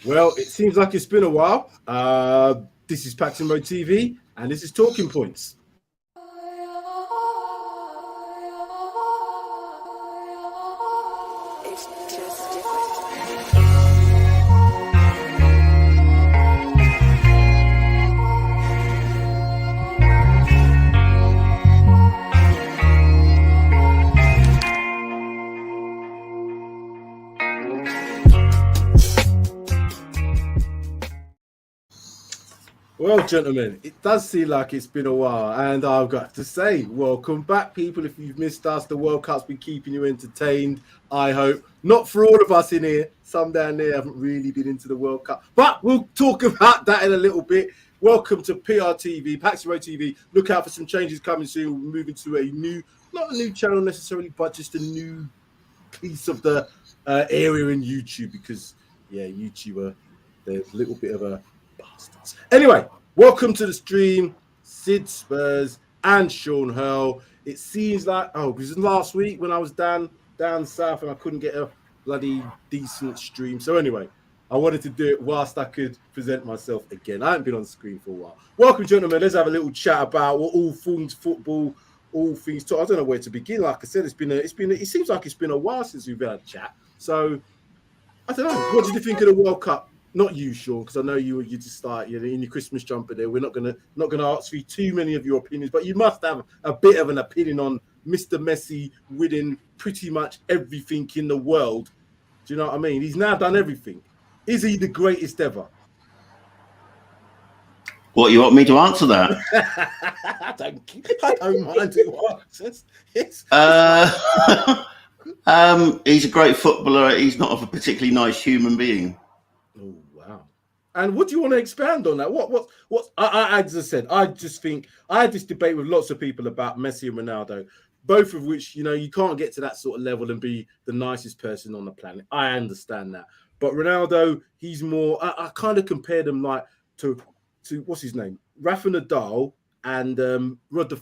Well, it seems like it's been a while. This is PRTv, and this is Talking Points. Well, gentlemen, it does seem like it's been a while, and I've got to say, welcome back, people. If you've missed us, the World Cup's been keeping you entertained, I hope. Not for all of us in here. Some down there haven't really been into the World Cup, but we'll talk about that in a little bit. Welcome to PRTv, PRTv. Look out for some changes coming soon. We're moving to a new, not a new channel necessarily, but just a new piece of the area in YouTube, because, yeah, YouTube, there's a little bit of a bastards. Anyway, welcome to the stream, Sid Spurs and Sean Hurl. It seems like, because last week when I was down south and I couldn't get a bloody decent stream. So anyway, I wanted to do it whilst I could present myself again. I haven't been on screen for a while. Welcome, gentlemen. Let's have a little chat about all things football, all things talk. I don't know where to begin. Like I said, it seems like it's been a while since we've had a chat. So I don't know. What did you think of the World Cup? Not you, Sean, because I know you just start in your Christmas jumper there. We're not gonna ask you too many of your opinions, but you must have a bit of an opinion on Mr. Messi winning pretty much everything in the world. Do you know what I mean? He's now done everything. Is he the greatest ever? What, you want me to answer that? I don't mind who answers. He's a great footballer. He's not a particularly nice human being. Oh wow! And what do you want to expand on that? What? As I said, I just think I had this debate with lots of people about Messi and Ronaldo, both of which, you can't get to that sort of level and be the nicest person on the planet. I understand that, but Ronaldo, he's more. I kind of compared him like to what's his name, Rafa Nadal and Roger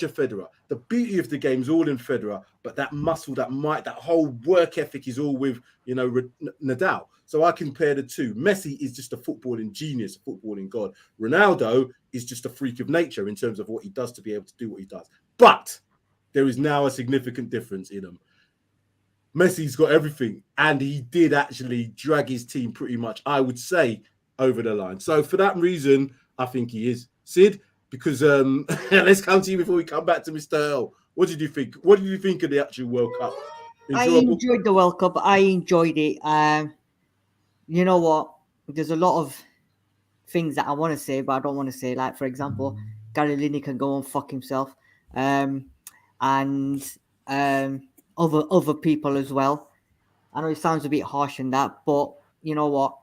Federer. The beauty of the game is all in Federer, but that muscle, that might, that whole work ethic is all with Nadal. So I compare the two. Messi is just a footballing genius, a footballing god. Ronaldo is just a freak of nature in terms of what he does to be able to do what he does. But there is now a significant difference in him. Messi's got everything, and he did actually drag his team pretty much, I would say, over the line. So for that reason, I think he is. Sid, because let's come to you before we come back to Mr. Earl. What did you think? What did you think of the actual World Cup? Enjoyable? I enjoyed the World Cup. I enjoyed it. You know what? There's a lot of things that I want to say, but I don't want to say. Like, for example, Gary Lineker can go and fuck himself, and other people as well. I know it sounds a bit harsh in that, but you know what?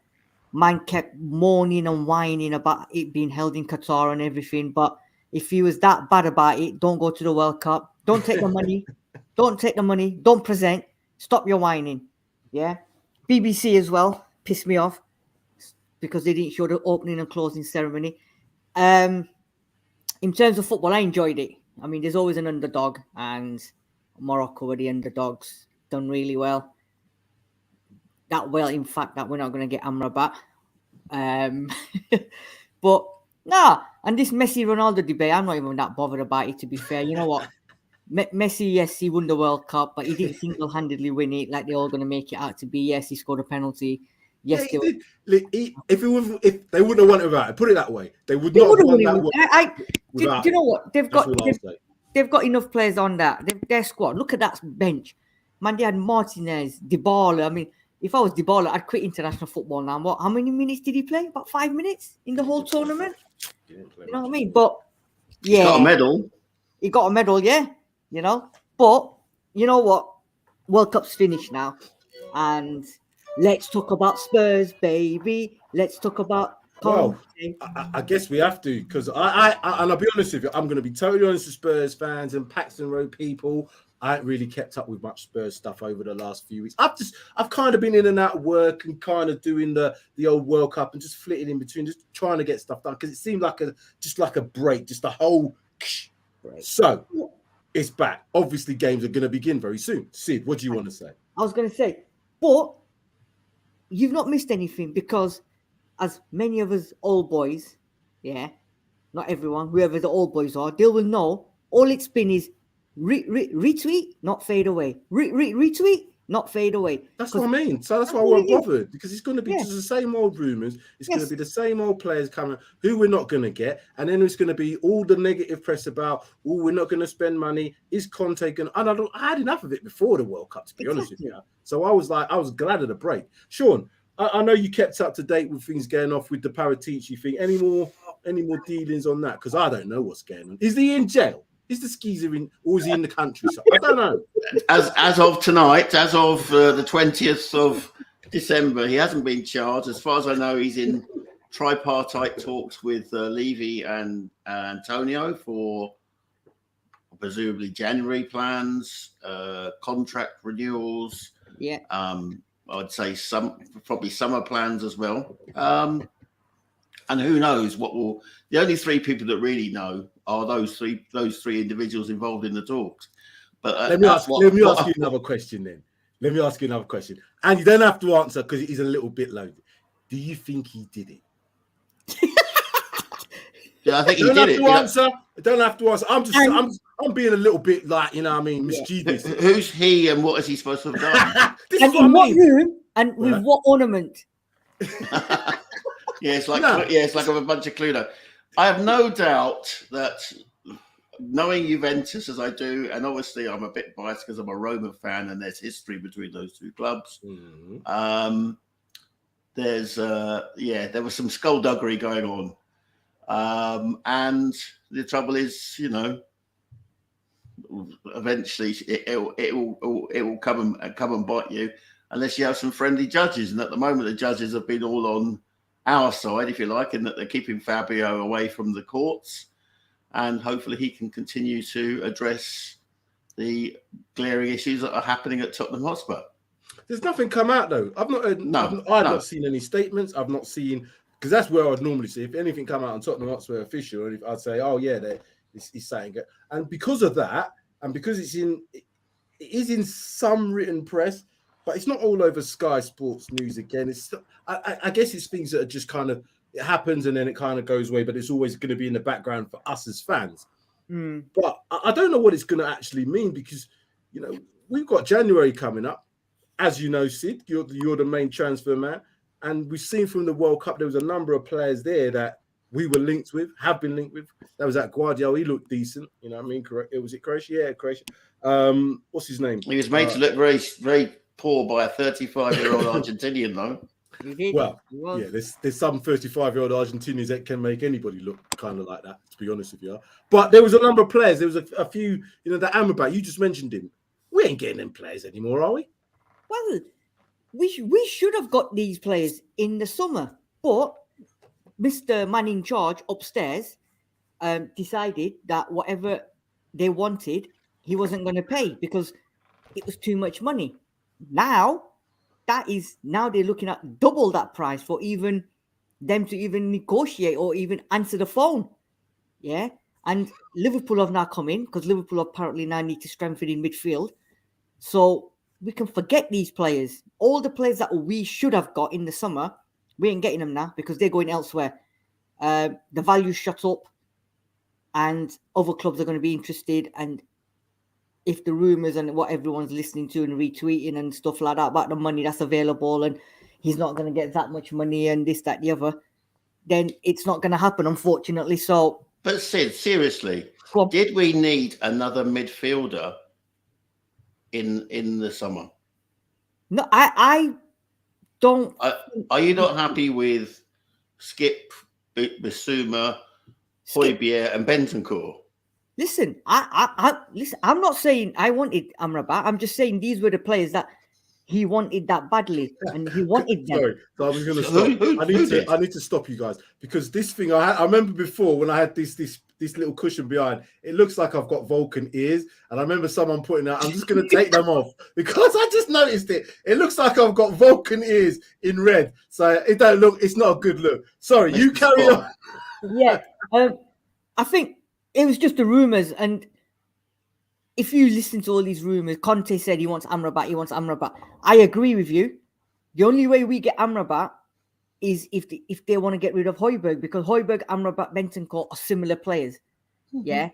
Man kept moaning and whining about it being held in Qatar and everything. But if he was that bad about it, don't go to the World Cup. Don't take the money. Don't take the money. Don't present. Stop your whining. Yeah. BBC as well pissed me off because they didn't show the opening and closing ceremony. In terms of football, I enjoyed it. I mean, there's always an underdog, and Morocco were the underdogs, done really well. In fact, that we're not going to get Amrabat. But nah, and this Messi Ronaldo debate, I'm not even that bothered about it, to be fair. You know what? Messi, yes, he won the World Cup, but he didn't single-handedly win it like they're all going to make it out to be. Yes, he scored a penalty. Yes, yeah, he did. If they wouldn't have won it without it, put it that way, they would not have won that. Do you know what? They've got enough players on that. Their squad. Look at that bench. Man, they had Martinez, Dybala. I mean, if I was Dybala, I'd quit international football now. What? How many minutes did he play? About 5 minutes in the whole tournament. You know what I mean? But yeah, he got a medal. He got a medal, yeah. You know, but you know what? World Cup's finished now, and let's talk about Spurs, baby. Let's talk about. Well, I guess we have to, because I'll be honest with you. I'm going to be totally honest with Spurs fans and Paxton Road people. I haven't really kept up with much Spurs stuff over the last few weeks. I've kind of been in and out of work and kind of doing the old World Cup and just flitting in between, just trying to get stuff done, because it seemed like a break, just a whole break. So it's back. Obviously, games are going to begin very soon. Sid, what do you want to say? I was going to say, but you've not missed anything, because as many of us old boys, yeah, not everyone, whoever the old boys are, they will know all it's been is retweet, not fade away. Retweet, not fade away. That's what I mean. So that's why I all won't it is. bother, because it's going to be Yeah. just the same old rumors. It's going Yes. to be the same old players coming who we're not going to get. And then it's going to be all the negative press about, oh, we're not going to spend money. Is Conte going to... And I had enough of it before the World Cup, to be honest with you. So I was glad of the break. Sean, I know you kept up to date with things going off with the Paratici thing. Any more dealings on that? Because I don't know what's going on. Is he in jail? Is the skeezer in, or is he in the country? I don't know. As of tonight, as of the 20th of December, he hasn't been charged. As far as I know, he's in tripartite talks with Levy and Antonio for presumably January plans, contract renewals. Yeah. I'd say probably summer plans as well. And who knows what will... The only three people that really know are those three individuals involved in the talks. But let me ask you another question then. Let me ask you another question. And you don't have to answer because it is a little bit loaded. Do you think he did it? Yeah, I think he did it. Don't have to answer. I'm being a little bit like, you know what I mean, mischievous. Who's he and what is he supposed to have done? And in what room and with what ornament? Yeah, it's like a bunch of Cluedo. I have no doubt that, knowing Juventus as I do, and obviously I'm a bit biased because I'm a Roma fan and there's history between those two clubs. Mm-hmm. There was some skullduggery going on. And the trouble is, eventually it will come and bite you unless you have some friendly judges. And at the moment, the judges have been all on our side, if you like, in that they're keeping Fabio away from the courts, and hopefully he can continue to address the glaring issues that are happening at Tottenham Hotspur. There's nothing come out though. I've not seen any statements. I've not seen, because that's where I'd normally see if anything come out on Tottenham Hotspur official, and I'd say, oh yeah, he's saying it. And because of that, and because it is in some written press, but it's not all over Sky Sports News again. I guess it's things that are just kind of, it happens and then it kind of goes away, but it's always going to be in the background for us as fans. But I don't know what it's going to actually mean, because, we've got January coming up. As you know, Sid, you're the main transfer man. And we've seen from the World Cup, there was a number of players there that we were linked with, have been linked with. That was at Guardiola. He looked decent. You know what I mean? Correct. Was it Croatia? Yeah, Croatia. What's his name? He was made to look very, very poor by a 35-year-old Argentinian, though. Well, yeah, there's some 35-year-old Argentinians that can make anybody look kind of like that, to be honest with you. But there was a number of players. There was a few, the Amrabat, you just mentioned him. We ain't getting them players anymore, are we? Well, we should have got these players in the summer, but Mr. Man in charge upstairs decided that whatever they wanted, he wasn't going to pay because it was too much money. Now they're looking at double that price for even them to even negotiate or even answer the phone. Yeah. And Liverpool have now come in because Liverpool apparently now need to strengthen in midfield. So we can forget these players. All the players that we should have got in the summer, we ain't getting them now because they're going elsewhere. The value shot up and other clubs are going to be interested. And if the rumors and what everyone's listening to and retweeting and stuff like that about the money that's available and he's not going to get that much money and this, that, the other, then it's not going to happen, unfortunately. So, but Sid, seriously, did we need another midfielder in the summer? No, I don't. Are you not happy with Skip, Bissouma, Højbjerg, and Bentancur? Listen, listen. I'm not saying I wanted Amrabat. I'm just saying these were the players that he wanted that badly, and he wanted them. Sorry, so I was going to stop. I need to stop you guys because this thing I remember before when I had this little cushion behind. It looks like I've got Vulcan ears, and I remember someone putting out. I'm just going to take them off because I just noticed it. It looks like I've got Vulcan ears in red, so it don't look. It's not a good look. Sorry, you carry on. Yeah, I think it was just the rumors, and if you listen to all these rumors, Conte said he wants Amrabat. I agree with you. The only way we get Amrabat is if they want to get rid of Højbjerg, because Højbjerg, Amrabat, Bentancur are similar players. Mm-hmm. Yeah.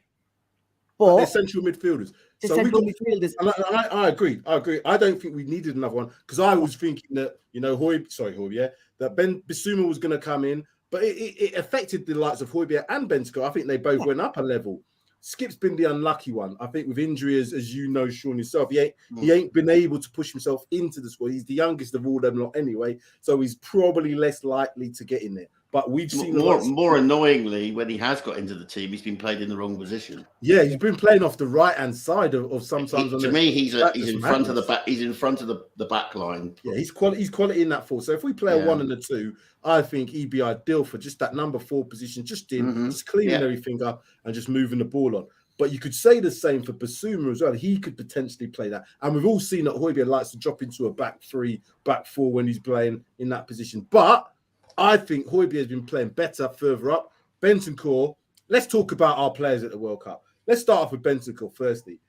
But they're central midfielders. The So central midfielders. And I agree. I don't think we needed another one because I was thinking that, you know, that Ben Bissouma was going to come in, but it affected the likes of Højbjerg and Bentancur. I think they both went up a level. Skip's been the unlucky one. I think with injury, as you know, Sean, yourself, he ain't been able to push himself into the squad. He's the youngest of all them lot anyway, so he's probably less likely to get in there. But we've seen more annoyingly, when he has got into the team, he's been played in the wrong position. Yeah, he's been playing off the right hand side of sometimes. To me, he's in front of the back. He's in front of the back line. Yeah, he's quality in that 4. So if we play a 1 and a 2, I think he'd be ideal for just that number 4 position, just cleaning everything up and just moving the ball on. But you could say the same for Bissouma as well. He could potentially play that. And we've all seen that Højbjerg likes to drop into a back 3, back 4 when he's playing in that position. But I think Højbjerg has been playing better further up. Bentancur, let's talk about our players at the World Cup. Let's start off with Bentancur firstly.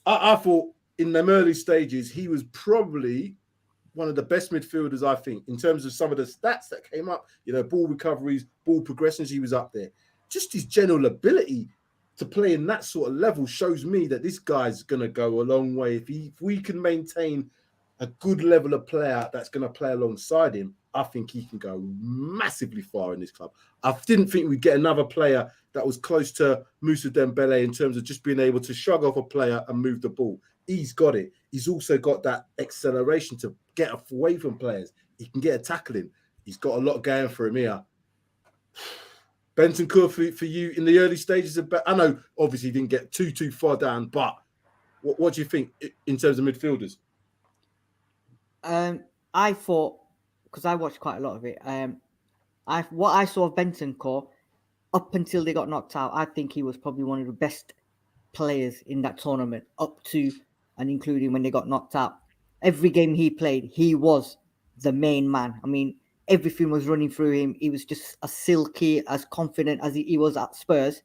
I thought in them early stages, he was probably one of the best midfielders, I think, in terms of some of the stats that came up, you know, ball recoveries, ball progressions, he was up there. Just his general ability to play in that sort of level shows me that this guy's going to go a long way. If we can maintain a good level of player that's going to play alongside him, I think he can go massively far in this club. I didn't think we'd get another player that was close to Moussa Dembele in terms of just being able to shrug off a player and move the ball. He's got it. He's also got that acceleration to get away from players. He can get a tackle in. He's got a lot going for him here. Bentancur for you in the early stages of... I know, obviously, he didn't get too far down, but what do you think in terms of midfielders? I thought, because I watched quite a lot of it, what I saw of Bentancur up until they got knocked out, I think he was probably one of the best players in that tournament, up to and including when they got knocked out. Every game he played, he was the main man. I mean, everything was running through him. He was just as silky, as confident as he was at Spurs.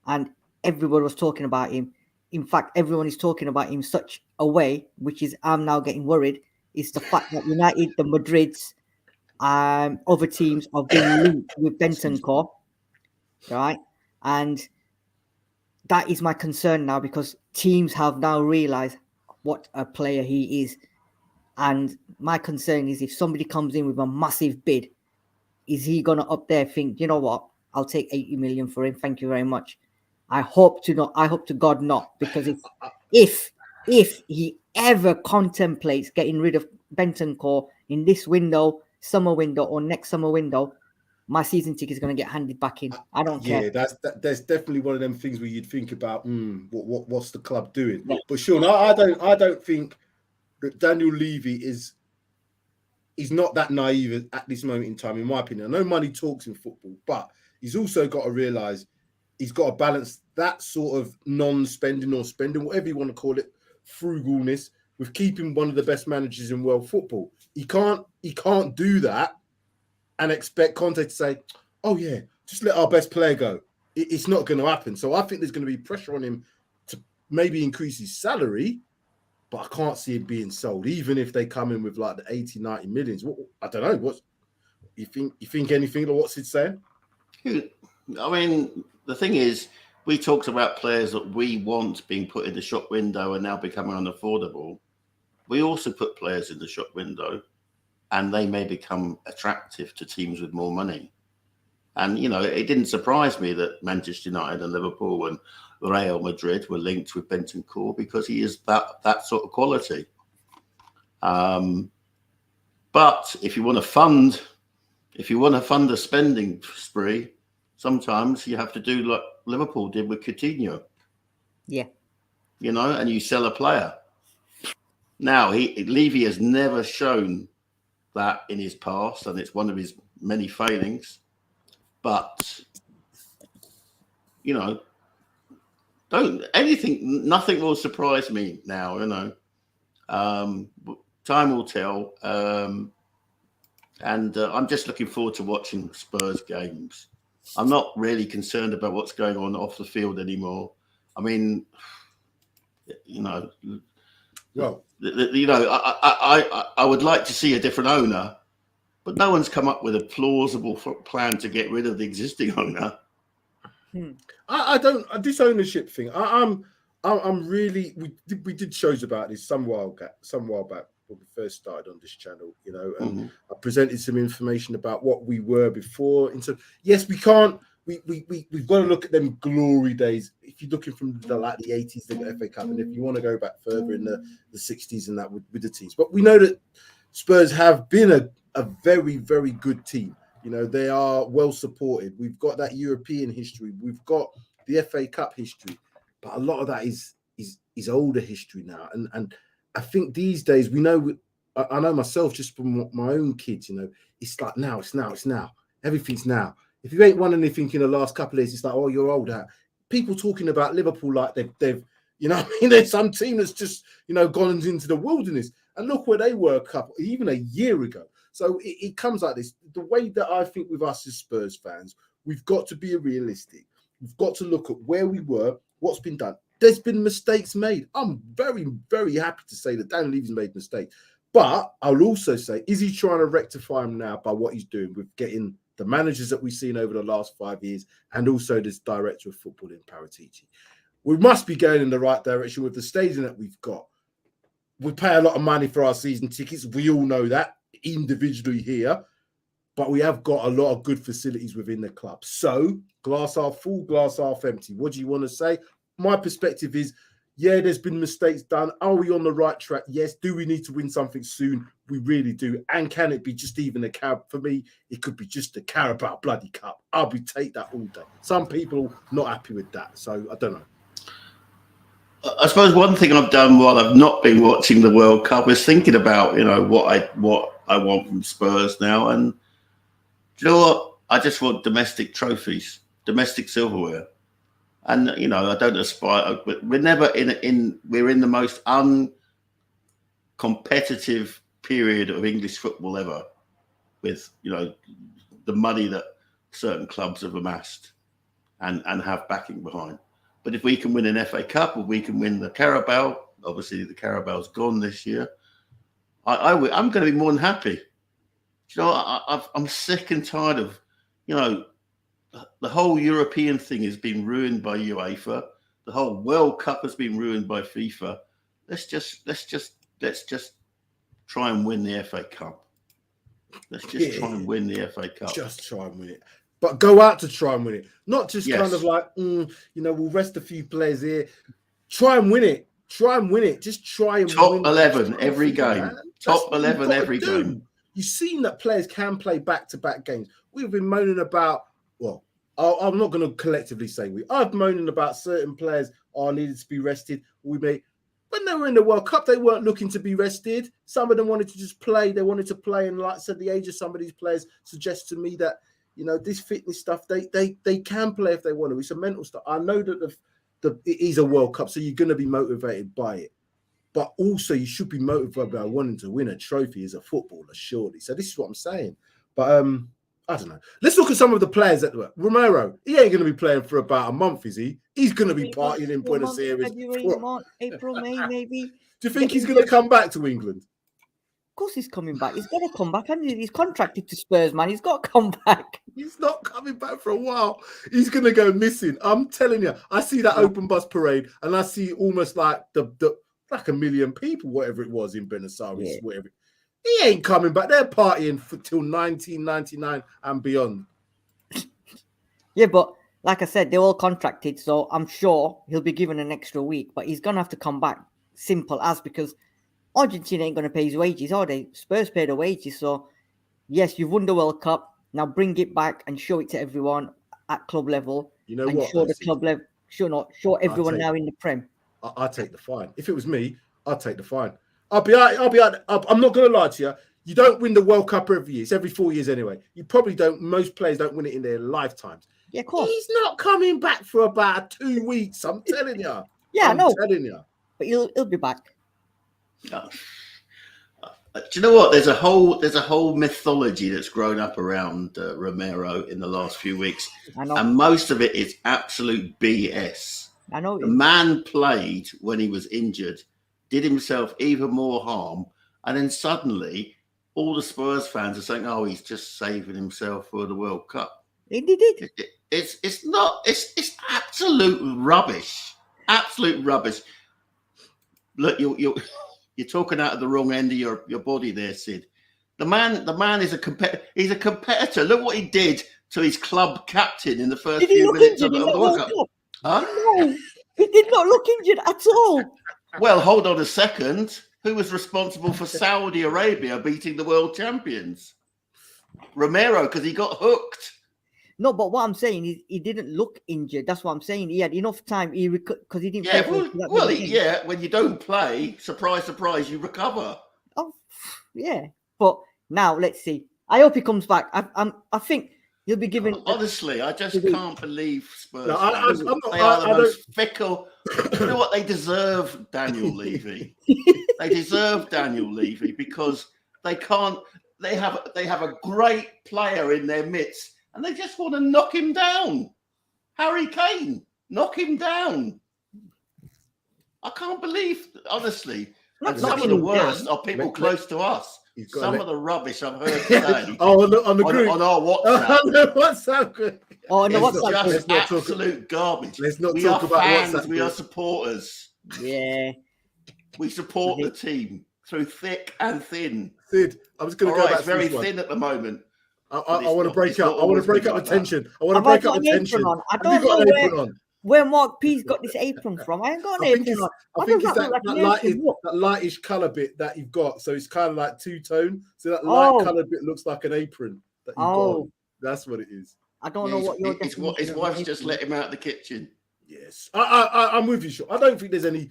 And everyone was talking about him. In fact, everyone is talking about him such a way, which is, I'm now getting worried, is the fact that United, the Madrids, other teams have been linked with Bentancur, right? And that is my concern now, because teams have now realized what a player he is. And my concern is, if somebody comes in with a massive bid, is he going to up there think, you know what, I'll take 80 million for him, thank you very much. I hope to not. I hope to God not, because if he ever contemplates getting rid of Bentancur in this window, summer window, or next summer window, my season ticket is going to get handed back in. I don't care. Yeah, that's definitely one of them things where you'd think about, what's the club doing? Yeah. But Sean, I don't think that Daniel Levy is not that naive at this moment in time, in my opinion. I know money talks in football, but he's also got to realise he's got to balance that sort of non-spending or spending, whatever you want to call it, frugalness, with keeping one of the best managers in world football. He can't do that and expect Conte to say, oh yeah, just let our best player go. It's not going to happen. So I think there's going to be pressure on him to maybe increase his salary, but I can't see him being sold, even if they come in with like the 80, 90 millions. I don't know. What you think anything of what Sid's saying? I mean, the thing is, we talked about players that we want being put in the shop window and now becoming unaffordable. We also put players in the shop window and they may become attractive to teams with more money. And, you know, it didn't surprise me that Manchester United and Liverpool and Real Madrid were linked with Bentancur, because he is that sort of quality. But if you want to fund a spending spree, sometimes you have to do like Liverpool did with Coutinho. Yeah. You know, and you sell a player. Now, Levy has never shown that in his past, and it's one of his many failings. But, you know, nothing will surprise me now, you know. Time will tell. And I'm just looking forward to watching Spurs games. I'm not really concerned about what's going on off the field anymore. I mean, you know, well, you know, I would like to see a different owner, but no one's come up with a plausible plan to get rid of the existing owner. I don't this ownership thing. I'm really we did shows about this some while back when we first started on this channel, you know, and I presented some information about what we were before. And so yes, we can't. We've got to look at them glory days. If you're looking from the 80s, the FA Cup, and if you want to go back further in the 60s and that with the teams, but we know that Spurs have been a very, very good team. You know, they are well supported. We've got that European history. We've got the FA Cup history, but a lot of that is older history now. And I think these days we know. I know myself just from my own kids. You know, it's like now, it's now. Everything's now. If you ain't won anything in the last couple of years, it's like, oh, you're old. People talking about Liverpool like they've you know, I mean, there's some team that's just, you know, gone into the wilderness. And look where they were even a year ago. So it comes like this. The way that I think with us as Spurs fans, we've got to be realistic. We've got to look at where we were, what's been done. There's been mistakes made. I'm very, very happy to say that Dan Levy's made mistakes. But I'll also say, is he trying to rectify them now by what he's doing with getting the managers that we've seen over the last 5 years and also this director of football in PRTv? We must be going in the right direction with the stadium that we've got. We pay a lot of money for our season tickets. We all know that individually here, but we have got a lot of good facilities within the club. So glass half full, glass half empty. What do you want to say? My perspective is, yeah, there's been mistakes done. Are we on the right track? Yes. Do we need to win something soon? We really do. And can it be just even a Carabao? For me, it could be just a Carabao bloody cup. I'll take that all day. Some people not happy with that. So I don't know. I suppose one thing I've done while I've not been watching the World Cup is thinking about, you know, what I want from Spurs now. And do you know what? I just want domestic trophies, domestic silverware. And, you know, I don't aspire, but we're never we're in the most uncompetitive period of English football ever with, you know, the money that certain clubs have amassed and have backing behind. But if we can win an FA Cup or we can win the Carabao, obviously the Carabao's gone this year, I'm going to be more than happy. You know, I'm sick and tired of, you know, the whole European thing has been ruined by UEFA. The whole World Cup has been ruined by FIFA. Let's just try and win the FA Cup. Let's just try and win the FA Cup. Just try and win it. But go out to try and win it. Not just kind of like, you know, we'll rest a few players here. Try and win it. Try and win it. Just try and win. Top 11 every game. Top 11 every game. You've seen that players can play back-to-back games. We've been moaning about, well, I'm not going to collectively say I've moaning about certain players needed to be rested. When they were in the World Cup, they weren't looking to be rested. Some of them wanted to just play. They wanted to play. And like I said, the age of some of these players suggests to me that, you know, this fitness stuff, they can play if they want to. It's a mental stuff. I know that it is a World Cup, so you're going to be motivated by it. But also you should be motivated by wanting to win a trophy as a footballer, surely. So this is what I'm saying. But I don't know. Let's look at some of the players that were. Romero, he ain't going to be playing for about a month, is he? He's going to be partying in Buenos Aires. February, March, April, May, maybe. Do you think he's going to come back to England? Of course he's coming back. He's got to come back. And he's contracted to Spurs, man. He's got to come back. He's not coming back for a while. He's going to go missing. I'm telling you. I see that open bus parade and I see almost like like a million people, whatever it was in Buenos Aires, whatever. He ain't coming back. They're partying till 1999 and beyond. Yeah, but like I said, they're all contracted, so I'm sure he'll be given an extra week. But he's going to have to come back. Simple as, because Argentina ain't going to pay his wages, are they? Spurs pay the wages. So, yes, you've won the World Cup. Now bring it back and show it to everyone at club level. You know and what? Show the club level. Show everyone now in the Prem. I'd take the fine. If it was me, I'd take the fine. I'm not going to lie to you. You don't win the World Cup every year. It's every 4 years anyway. You probably don't. Most players don't win it in their lifetimes. Yeah, of course. He's not coming back for about 2 weeks. I'm telling you. Yeah, I know. I'm telling you. But he'll be back. Do you know what? There's a whole mythology that's grown up around Romero in the last few weeks, I know. and most of it is absolute BS. I know. The man played when he was injured, did himself even more harm, and then suddenly all the Spurs fans are saying, "Oh, he's just saving himself for the World Cup." He did it. It's not. It's absolute rubbish. Absolute rubbish. Look, you're talking out of the wrong end of your body there, Sid. The man is he's a competitor. Look what he did to his club captain in the first few minutes of the World Cup. Huh? No, he did not look injured at all. Well, hold on a second. Who was responsible for Saudi Arabia beating the world champions? Romero, because he got hooked. No, but what I'm saying is he didn't look injured. That's what I'm saying. He had enough time. Because he didn't. Yeah, when you don't play, surprise, surprise, you recover. Oh, yeah. But now let's see. I hope he comes back. I think he'll be given. Honestly, I just can't believe Spurs. No, they are the most fickle. You know what? They deserve Daniel Levy. They deserve Daniel Levy because they can't. They have a great player in their midst, and they just want to knock him down. Harry Kane, knock him down. I can't believe, honestly. And some of the worst are people close to us. Some of the rubbish I've heard today. on the group. On our WhatsApp. On the WhatsApp group. Oh, no, what's just absolute garbage. Let's not we talk are about fans. WhatsApp. We are supporters. Yeah. We support the team through thick and thin. Sid, I'm just going to go back. It's very thin at the moment. I want to break up. I want to break up the tension. I want to Have break up the tension. I don't know where Mark P's got this apron from. I ain't got an apron on. I think it's that lightish colour bit that you've got. So it's kind of like two-tone. So that light coloured bit looks like an apron that you've got. That's what it is. I don't know what your his wife's just let him out of the kitchen. Yes. I'm with you, Sean. I don't think there's any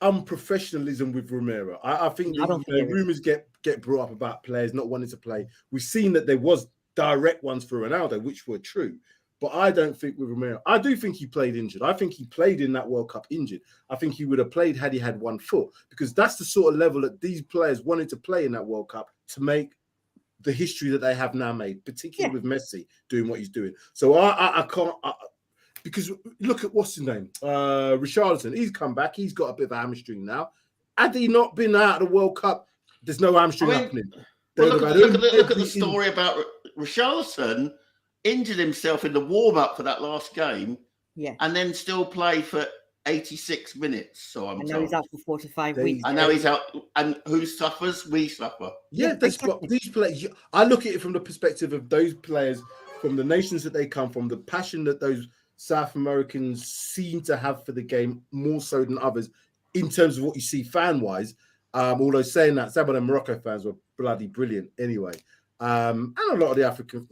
unprofessionalism with Romero. I think rumours get brought up about players not wanting to play. We've seen that there was direct ones for Ronaldo, which were true. But I don't think with Romero. I do think he played injured. I think he played in that World Cup injured. I think he would have played had he had 1 foot, because that's the sort of level that these players wanted to play in that World Cup to make the history that they have now made, particularly with Messi doing what he's doing. So I can't, because look at what's his name, Richarlison. He's come back. He's got a bit of a hamstring now. Had he not been out of the World Cup, there's no hamstring happening. Look at the story about Richarlison. Injured himself in the warm-up for that last game, and then still played for 86 minutes. So I'm told. Now he's out for 45 weeks. And now he's out. And who suffers? We suffer. Yeah, that's what these players. I look at it from the perspective of those players, from the nations that they come from, the passion that those South Americans seem to have for the game more so than others, in terms of what you see fan-wise. Although saying that, some of the Morocco fans were bloody brilliant anyway, and a lot of the African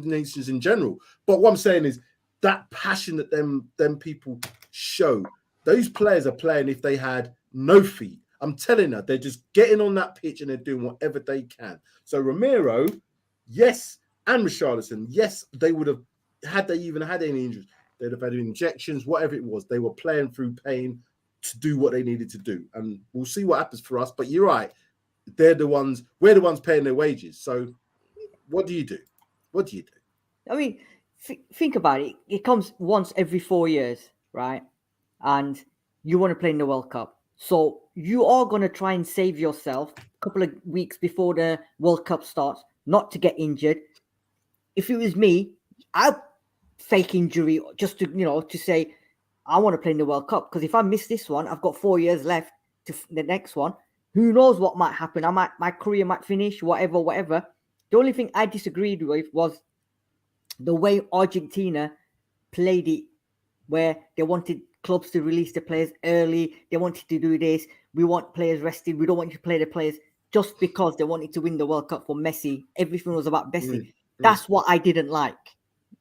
nations in general. But what I'm saying is that passion that them people show, those players are playing if they had no feet. I'm telling you, they're just getting on that pitch and they're doing whatever they can. So Romero, yes, and Richarlison, yes, they would have, had they even had any injuries, they'd have had injections, whatever it was. They were playing through pain to do what they needed to do. And we'll see what happens for us. But you're right. We're the ones paying their wages. So what do you do? What do you do? I mean, think about it. It comes once every 4 years, right? And you want to play in the World Cup. So you are going to try and save yourself a couple of weeks before the World Cup starts, not to get injured. If it was me, I'd fake injury just to say, I want to play in the World Cup. Because if I miss this one, I've got 4 years left to the next one. Who knows what might happen? My career might finish, whatever. The only thing I disagreed with was the way Argentina played it, where they wanted clubs to release the players early. They wanted to do this. We want players rested. We don't want you to play the players just because they wanted to win the World Cup for Messi. Everything was about Messi. That's what I didn't like.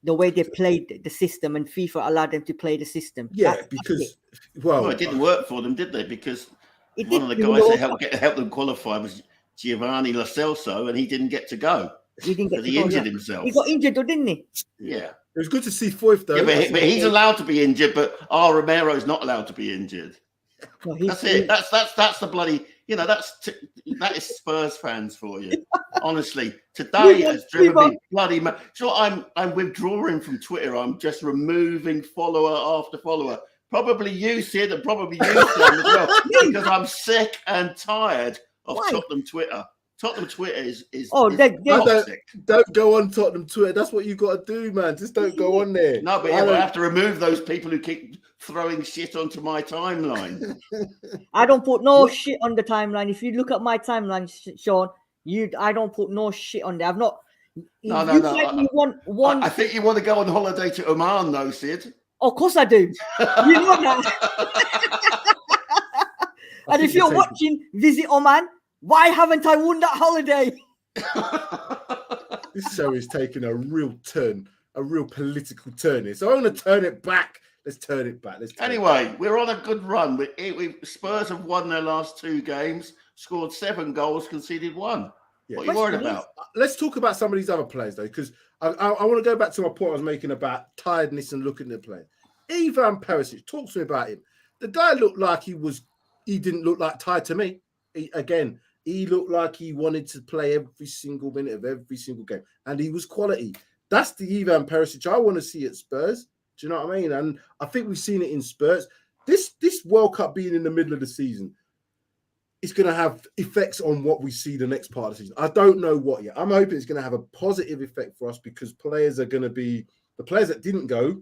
The way they played the system, and FIFA allowed them to play the system. Yeah, because it didn't work for them, did they? Because one of the guys that helped them qualify was Giovanni Lo Celso, and he didn't get to go. He injured himself. He got injured, though, didn't he? Yeah. It was good to see Foyth, though. Yeah, but he's allowed to be injured, but Romero's not allowed to be injured. Well, that's it. That's the bloody. That is Spurs fans for you. Honestly, today has driven me bloody mad. So I'm withdrawing from Twitter. I'm just removing follower after follower. Probably you, Sid, and probably you, Sam, as well, because I'm sick and tired of Tottenham Twitter. Tottenham Twitter is Oh, don't go on Tottenham Twitter. That's what you got to do, man. Just don't go on there. No, but I have to remove those people who keep throwing shit onto my timeline. I don't put no shit on the timeline. If you look at my timeline, Sean, I don't put no shit on there. I've not. No. I think you want to go on holiday to Oman, though, Sid. Of course I do. You know that. And if you're watching Visit Oman, why haven't I won that holiday? This show is taking a real turn, a real political turn here. So I'm going to turn it back. Let's turn it back. Anyway, we're on a good run. Spurs have won their last 2 games, scored 7 goals, conceded 1. Yeah. What are you worried about? Let's talk about some of these other players, though, because I want to go back to my point I was making about tiredness and looking at the play. Ivan Perisic, talk to me about him. The guy looked like he didn't look like tired to me. He looked like he wanted to play every single minute of every single game, and he was quality. That's the Ivan Perisic I want to see at Spurs. Do you know what I mean? And I think we've seen it in Spurs. This World Cup being in the middle of the season is going to have effects on what we see the next part of the season. I don't know what yet. I'm hoping it's going to have a positive effect for us because players are going to be the players that didn't go.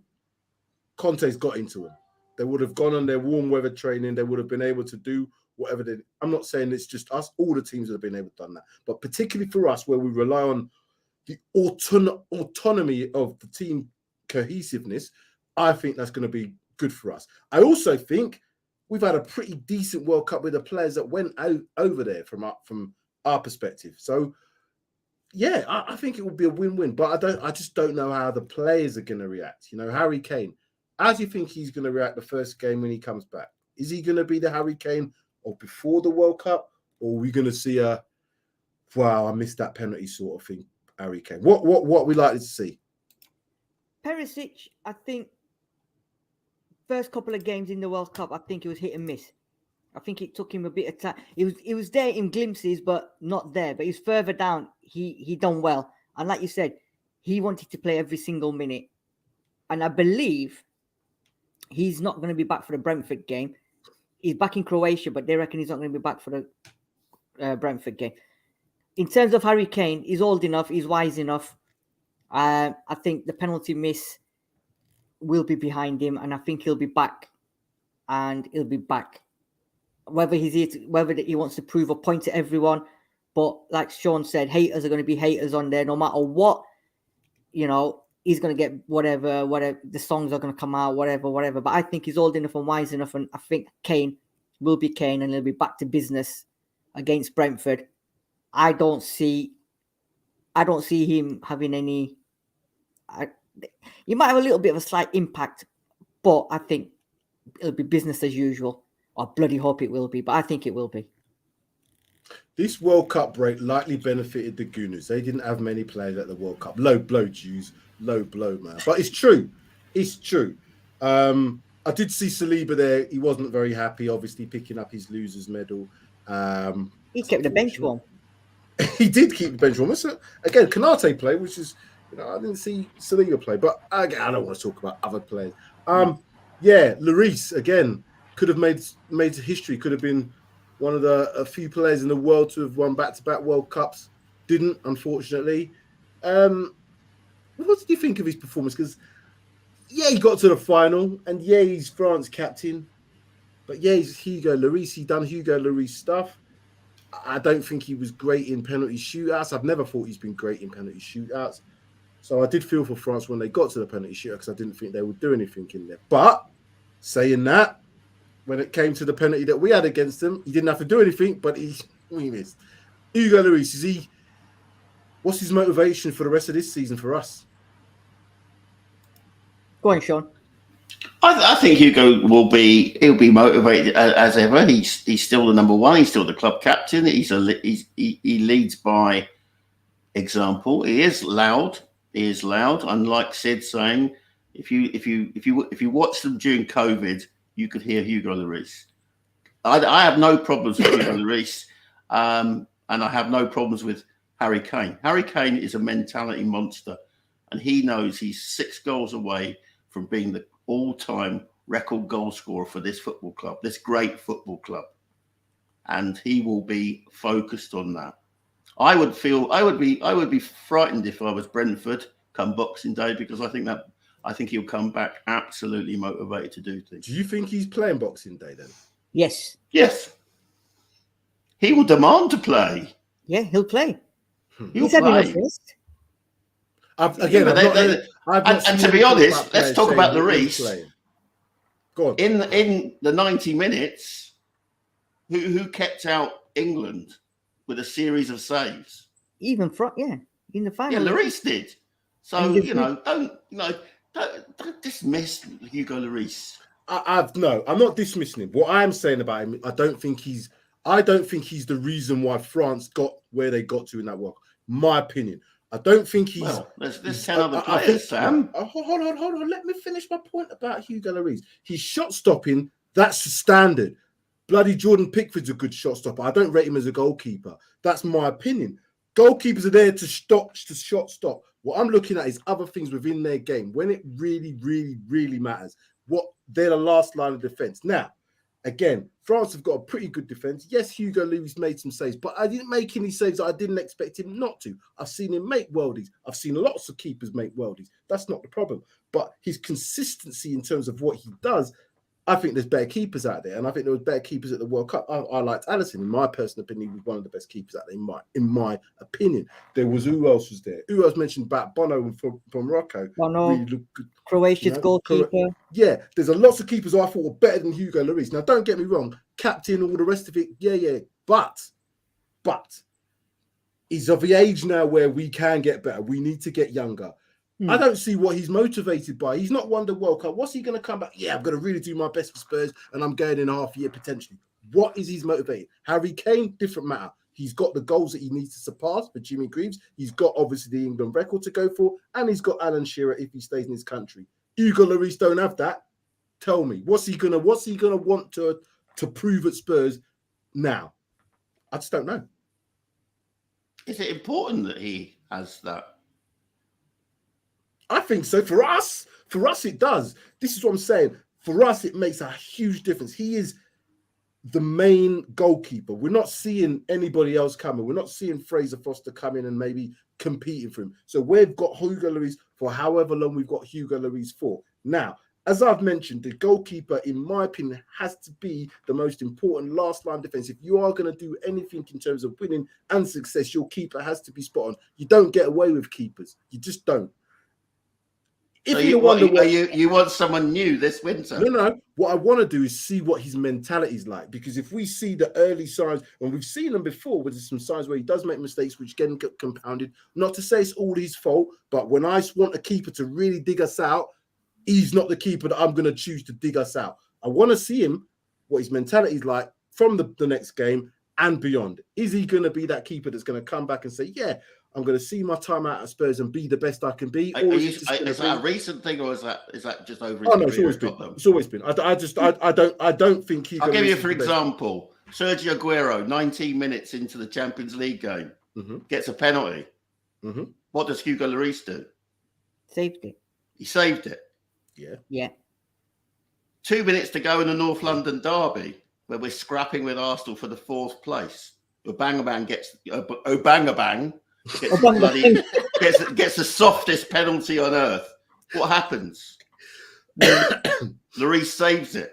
Conte's got into them. They would have gone on their warm weather training. They would have been able to do whatever they. I'm not saying it's just us. All the teams have been able to do that, but particularly for us, where we rely on the autonomy of the team cohesiveness, I think that's going to be good for us. I also think we've had a pretty decent World Cup with the players that went out over there from our perspective. So, yeah, I think it will be a win-win. But I just don't know how the players are going to react. You know, Harry Kane. How do you think he's going to react the first game when he comes back? Is he going to be the Harry Kane of before the World Cup, or are we going to see wow, I missed that penalty sort of thing, Harry Kane? What we likely to see? Perisic, I think, first couple of games in the World Cup, I think it was hit and miss. I think it took him a bit of time. It was there in glimpses, but not there. But he's further down. He done well, and like you said, he wanted to play every single minute, and I believe he's not going to be back for the Brentford game. He's back in Croatia, but they reckon he's not going to be back for the Brentford game. In terms of Harry Kane, he's old enough, he's wise enough. I think the penalty miss will be behind him, and I think he'll be back. And he'll be back. Whether he wants to prove a point to everyone, but like Sean said, haters are going to be haters on there, no matter what. You know, he's going to get whatever the songs are going to come out, whatever. But I think he's old enough and wise enough, and I think Kane will be Kane, and he'll be back to business against Brentford. I don't see him having any. He might have a little bit of a slight impact, but I think it'll be business as usual. I bloody hope it will be, but I think it will be. This World Cup break likely benefited the Gooners. They didn't have many players at the World Cup. Low blow, Jews. Low blow, man. But it's true. It's true. I did see Saliba there. He wasn't very happy, obviously, picking up his loser's medal. He kept the bench warm. He did keep the bench warm. So, again, Konate played, which is, I didn't see Saliba play. But again, I don't want to talk about other players. Yeah, Lloris, again, could have made history. Could have been one of a few players in the world to have won back-to-back World Cups. Didn't, unfortunately. What did you think of his performance? Because, yeah, he got to the final, and yeah, he's France captain. But yeah, he's Hugo Lloris. He done Hugo Lloris stuff. I don't think he was great in penalty shootouts. I've never thought he's been great in penalty shootouts. So I did feel for France when they got to the penalty shootout because I didn't think they would do anything in there. But saying that, when it came to the penalty that we had against him, he didn't have to do anything, but he missed. Hugo Lloris, what's his motivation for the rest of this season for us? Go on, Sean. I think Hugo he'll be motivated as ever. He's still the number one. He's still the club captain. He leads by example. He is loud. And like Sid saying, if you watch them during COVID, you could hear Hugo Lloris. I have no problems with Hugo Lloris, and I have no problems with Harry Kane. Harry Kane is a mentality monster, and he knows he's 6 goals away from being the all-time record goal scorer for this football club, this great football club. And he will be focused on that. I would be frightened if I was Brentford come Boxing Day, because I think he'll come back absolutely motivated to do things. Do you think he's playing Boxing Day then? Yes. Yes. He will demand to play. Yeah, he'll play. He'll He's had enough play. rest. And to be honest, let's talk about Lloris. Go on. In the 90 minutes, who kept out England with a series of saves? Even in the final. Yeah, Lloris did. So don't dismiss Hugo Lloris. I'm not dismissing him. What I'm saying about him, I don't think he's the reason why France got where they got to in that World Cup. My opinion. I don't think he's. Well, there's 10 other players, Sam. Hold on. Let me finish my point about Hugo Lloris. He's shot stopping. That's standard. Bloody Jordan Pickford's a good shot stopper. I don't rate him as a goalkeeper. That's my opinion. Goalkeepers are there to shot stop. What I'm looking at is other things within their game when it really, really, really matters. They're the last line of defense. Now, again, France have got a pretty good defense. Yes, Hugo Lloris made some saves, but I didn't make any saves that I didn't expect him not to. I've seen him make worldies. I've seen lots of keepers make worldies. That's not the problem. But his consistency in terms of what he does, I think there's better keepers out there. And I think there was better keepers at the World Cup. I liked Alisson. In my personal opinion, he was one of the best keepers out there, in my opinion. Who else was there? Who else mentioned about Bono from Morocco? Bono, really looked good. Croatia's goalkeeper. Yeah, there's a lots of keepers I thought were better than Hugo Lloris. Now, don't get me wrong, captain, all the rest of it, yeah. But he's of the age now where we can get better. We need to get younger. I don't see what he's motivated by. He's not won the World Cup. What's he going to come back? Yeah, I'm going to really do my best for Spurs, and I'm going in a half year potentially. What is he's motivated? Harry Kane, different matter. He's got the goals that he needs to surpass for Jimmy Greaves. He's got obviously the England record to go for, and he's got Alan Shearer if he stays in his country. Hugo Lloris don't have that. Tell me, what's he gonna want to prove at Spurs now? I just don't know. Is it important that he has that? I think so. For us, it does. This is what I'm saying. For us, it makes a huge difference. He is the main goalkeeper. We're not seeing anybody else coming. We're not seeing Fraser Foster come in and maybe competing for him. So we've got Hugo Lloris for however long we've got Hugo Lloris for. Now, as I've mentioned, the goalkeeper, in my opinion, has to be the most important last line defense. If you are going to do anything in terms of winning and success, your keeper has to be spot on. You don't get away with keepers. You just don't. So you want someone new this winter? No. What I want to do is see what his mentality is like. Because if we see the early signs, and we've seen them before, with some signs where he does make mistakes, which get compounded. Not to say it's all his fault, but when I want a keeper to really dig us out, he's not the keeper that I'm going to choose to dig us out. I want to see him, what his mentality is like from the next game and beyond. Is he going to be that keeper that's going to come back and say, yeah, I'm going to see my time out at Spurs and be the best I can be? Or is that a recent thing, or is that just over? Oh no, it's always been. It's always been. I don't think he. I'll give you for example, Sergio Aguero, 19 minutes into the Champions League game, gets a penalty. What does Hugo Lloris do? Saved it. He saved it. Yeah. 2 minutes to go in the North London derby, where we're scrapping with Arsenal for the 4th place. Obangabang gets the softest penalty on earth. What happens? Lloris saves it.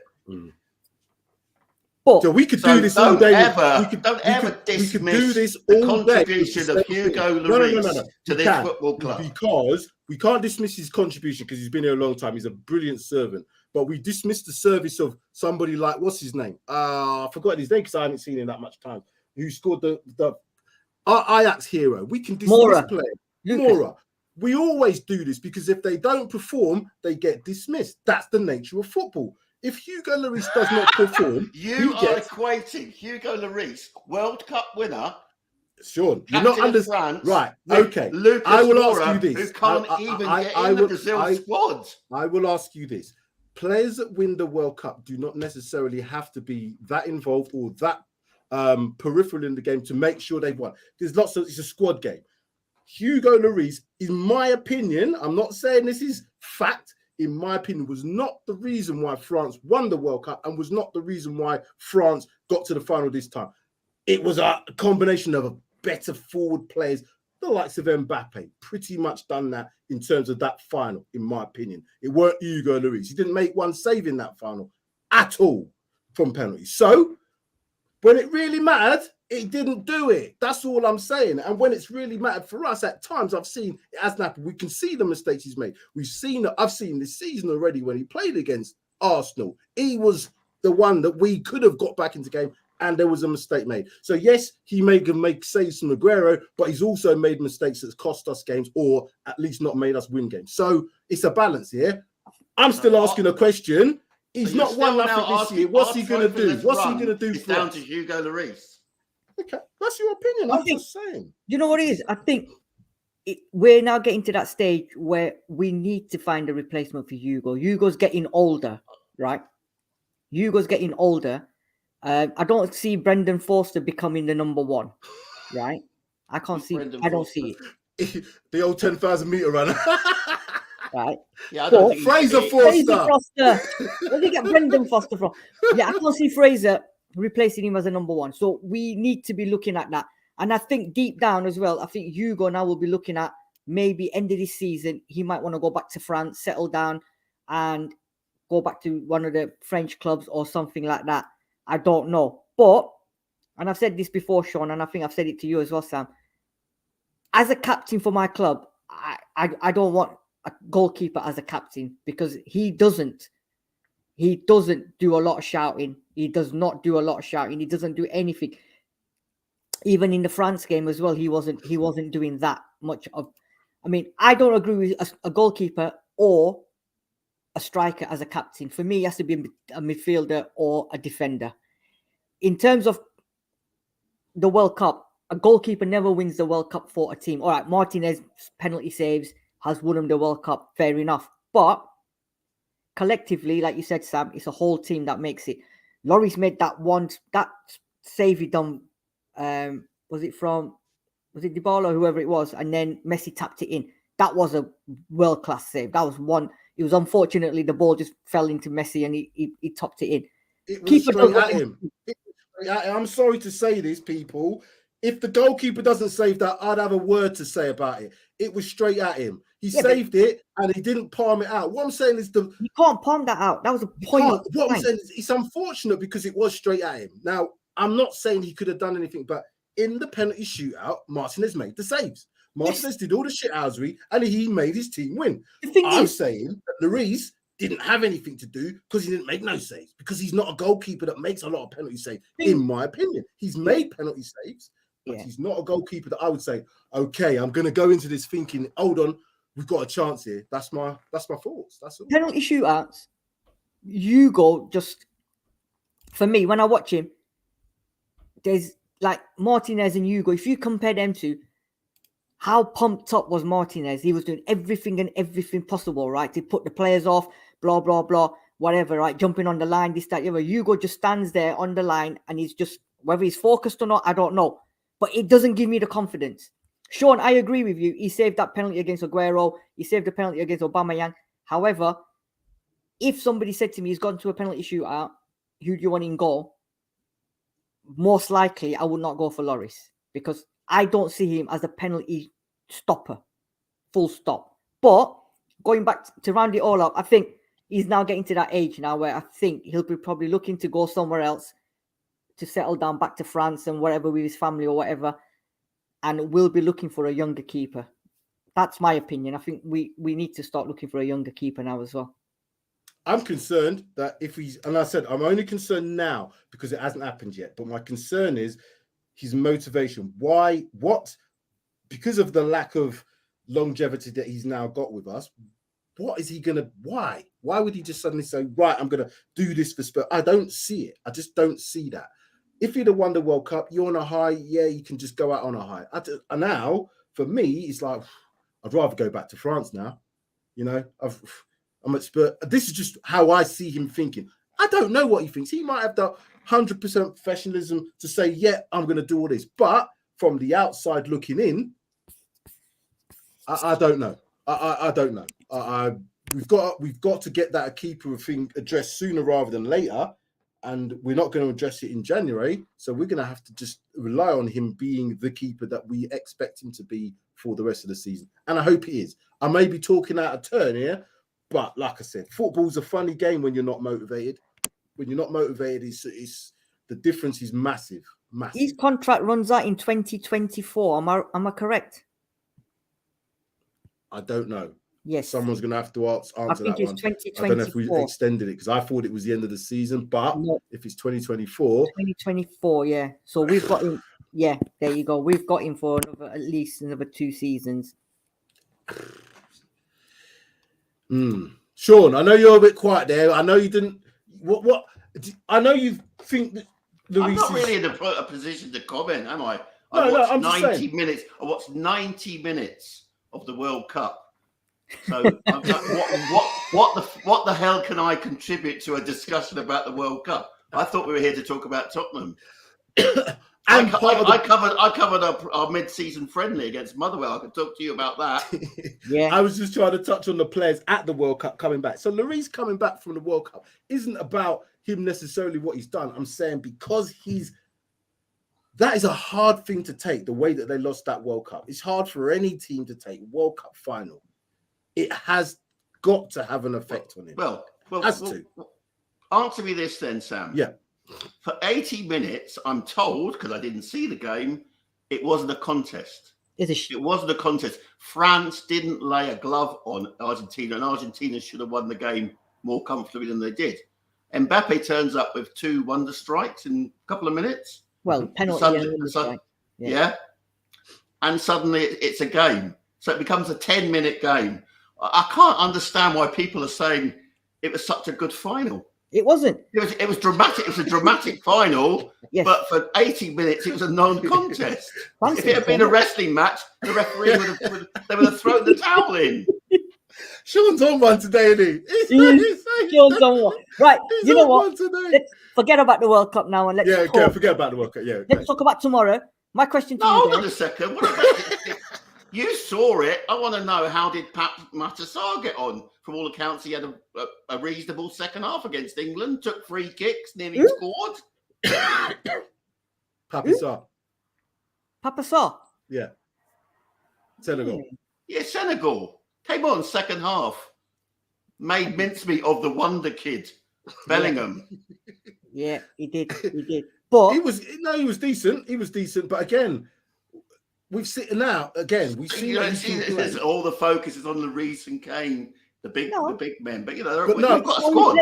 So we could do this all day. Don't ever dismiss the contribution of Hugo Lloris to this football club. Because we can't dismiss his contribution because he's been here a long time. He's a brilliant servant. But we dismiss the service of somebody like, what's his name? I forgot his name because I haven't seen him that much time. Who scored the Ajax hero? We can dismiss players. Mora. We always do this because if they don't perform, they get dismissed. That's the nature of football. If Hugo Lloris does not perform, equating Hugo Lloris, World Cup winner. Sean, you're not France, right. Okay, Lucas I will Moura, ask you this. Who can't even get in the Brazil squad. I will ask you this. Players that win the World Cup do not necessarily have to be that involved or that peripheral in the game to make sure they've won. It's a squad game. Hugo Lloris, in my opinion, I'm not saying this is fact, in my opinion, was not the reason why France won the World Cup and was not the reason why France got to the final this time. It was a combination of better forward players. The likes of Mbappe pretty much done that in terms of that final, in my opinion. It weren't Hugo Lloris. He didn't make one save in that final at all from penalties. So when it really mattered, it didn't do it. That's all I'm saying. And when it's really mattered for us, at times I've seen it hasn't happened. We can see the mistakes he's made. I've seen this season already when he played against Arsenal. He was the one that we could have got back into game, and there was a mistake made. So yes, he may make saves from Aguero, but he's also made mistakes that cost us games, or at least not made us win games. So it's a balance here. I'm still asking a question. He's not won nothing this year. What's he going to do? What's he going to do? It's down to Hugo Lloris. Okay, that's your opinion. I'm just saying. You know what it is? I think we're now getting to that stage where we need to find a replacement for Hugo. Hugo's getting older, right? Hugo's getting older. I don't see Brendan Foster becoming the number one, right? I can't see. I don't see it. The old 10,000 meter runner, right? Yeah, I don't think Fraser Foster. Where did he get Brendan Foster from? Yeah, I can't see Fraser replacing him as a number one. So we need to be looking at that. And I think deep down as well, I think Hugo now will be looking at maybe end of this season, he might want to go back to France, settle down, and go back to one of the French clubs or something like that. I don't know. But, and I've said this before, Sean, and I think I've said it to you as well, Sam. As a captain for my club, I don't want a goalkeeper as a captain because he doesn't do a lot of shouting. He does not do a lot of shouting. He doesn't do anything. Even in the France game as well, he wasn't doing that much of. I mean, I don't agree with a goalkeeper or a striker as a captain. For me, he has to be a midfielder or a defender. In terms of the World Cup, a goalkeeper never wins the World Cup for a team. All right, Martinez penalty saves has won him the World Cup. Fair enough. But collectively, like you said, Sam, it's a whole team that makes it. Lloris made that save he done. Was it Dybala or whoever it was? And then Messi tapped it in. That was a world-class save. That was one. It was unfortunately the ball just fell into Messi and he topped it in. It was straight at him. I'm sorry to say this, people. If the goalkeeper doesn't save that, I'd have a word to say about it. It was straight at him. He saved it and he didn't palm it out. What I'm saying is you can't palm that out. That was a point. What I'm saying is it's unfortunate because it was straight at him. Now, I'm not saying he could have done anything, but in the penalty shootout, Martinez made the saves. Martinez did all the shithousery and he made his team win. I'm saying that Lloris didn't have anything to do because he didn't make no saves, because he's not a goalkeeper that makes a lot of penalty saves, in my opinion. He's made penalty saves, but he's not a goalkeeper that I would say, okay, I'm going to go into this thinking, hold on, we've got a chance here. That's my thoughts. That's all. Penalty shootouts, Hugo just, for me, when I watch him, there's like Martinez and Hugo. If you compare them two, how pumped up was Martinez? He was doing everything possible, right? To put the players off, blah, blah, blah, whatever, right? Jumping on the line, this, that, Hugo just stands there on the line and he's just, whether he's focused or not, I don't know. But it doesn't give me the confidence. Sean, I agree with you. He saved that penalty against Aguero. He saved the penalty against Aubameyang. However, if somebody said to me, he's gone to a penalty shootout, who do you want in goal? Most likely, I would not go for Lloris because I don't see him as a penalty stopper, full stop. But going back to round it all up, I think he's now getting to that age now where I think he'll be probably looking to go somewhere else to settle down back to France and whatever with his family or whatever. And we'll be looking for a younger keeper. That's my opinion. I think we need to start looking for a younger keeper now as well. I'm concerned that if he's, and I said, I'm only concerned now because it hasn't happened yet. But my concern is his motivation. Why? What? Because of the lack of longevity that he's now got with us, what is he going to, why? Why would he just suddenly say, right, I'm going to do this for Spurs? I don't see it. I just don't see that. If you'd have won the World Cup, you're on a high, yeah, you can just go out on a high. And now, for me, it's like, I'd rather go back to France now. You know, I'm at Spurs. This is just how I see him thinking. I don't know what he thinks. He might have the 100% professionalism to say, yeah, I'm going to do all this. But from the outside looking in, I don't know. I don't know. We've got to get that keeper thing addressed sooner rather than later. and we're not going to address it in January. So we're going to have to just rely on him being the keeper that we expect him to be for the rest of the season. And I hope he is. I may be talking out of turn here, but like I said, football's a funny game when you're not motivated. When you're not motivated, it's the difference is massive. Massive. His contract runs out in 2024. Am I correct? I don't know. Yes. Someone's going to have to answer I think that it's one. 2024. I don't know if we extended it because I thought it was the end of the season, but if it's 2024. 2024, yeah. So we've got him. Yeah, there you go. We've got him for at least another 2 seasons. Sean, I know you're a bit quiet there. I know you didn't. What? I know you think that. I'm not really in a position to comment, am I? No, I'm 90 minutes. I watched 90 minutes of the World Cup. So what the hell can I contribute to a discussion about the World Cup? I thought we were here to talk about Tottenham. I covered our mid-season friendly against Motherwell. I could talk to you about that. Yeah, I was just trying to touch on the players at the World Cup coming back. So Lloris coming back from the World Cup isn't about him necessarily what he's done. I'm saying because that is a hard thing to take, the way that they lost that World Cup. It's hard for any team to take World Cup final. It has got to have an effect on him. Well, answer me this then, Sam. Yeah. For 80 minutes, I'm told, because I didn't see the game, it wasn't a contest. It wasn't a contest. France didn't lay a glove on Argentina, and Argentina should have won the game more comfortably than they did. Mbappe turns up with 2 wonder strikes in a couple of minutes. Well, penalty. Yeah. And suddenly it's a game. So it becomes a 10-minute game. I can't understand why people are saying it was such a good final. It wasn't. It was dramatic. It was a dramatic final, yes. But for 80 minutes, it was a non-contest. If it had been a wrestling match, the referee would have thrown the towel in. Sean's on one today, isn't he? Sean's on one. Right, you know what? Let's forget about the World Cup now and let's forget about the World Cup. Yeah, let's talk about tomorrow. My question to you, hold on a second. What about you saw it? I want to know, how did Matassar get on? From all accounts, he had a reasonable second half against England. Took 3 kicks, nearly scored. Papassar. Papassar. Yeah. Senegal. Yeah, Senegal. Came on second half. Made mincemeat of the wonder kid, Bellingham. Yeah, he did. He did. But he was decent. He was decent. But again, we've seen now. Again, we've seen. All the focus is on Lloris and Kane, the big men. But we've got a squad. squad.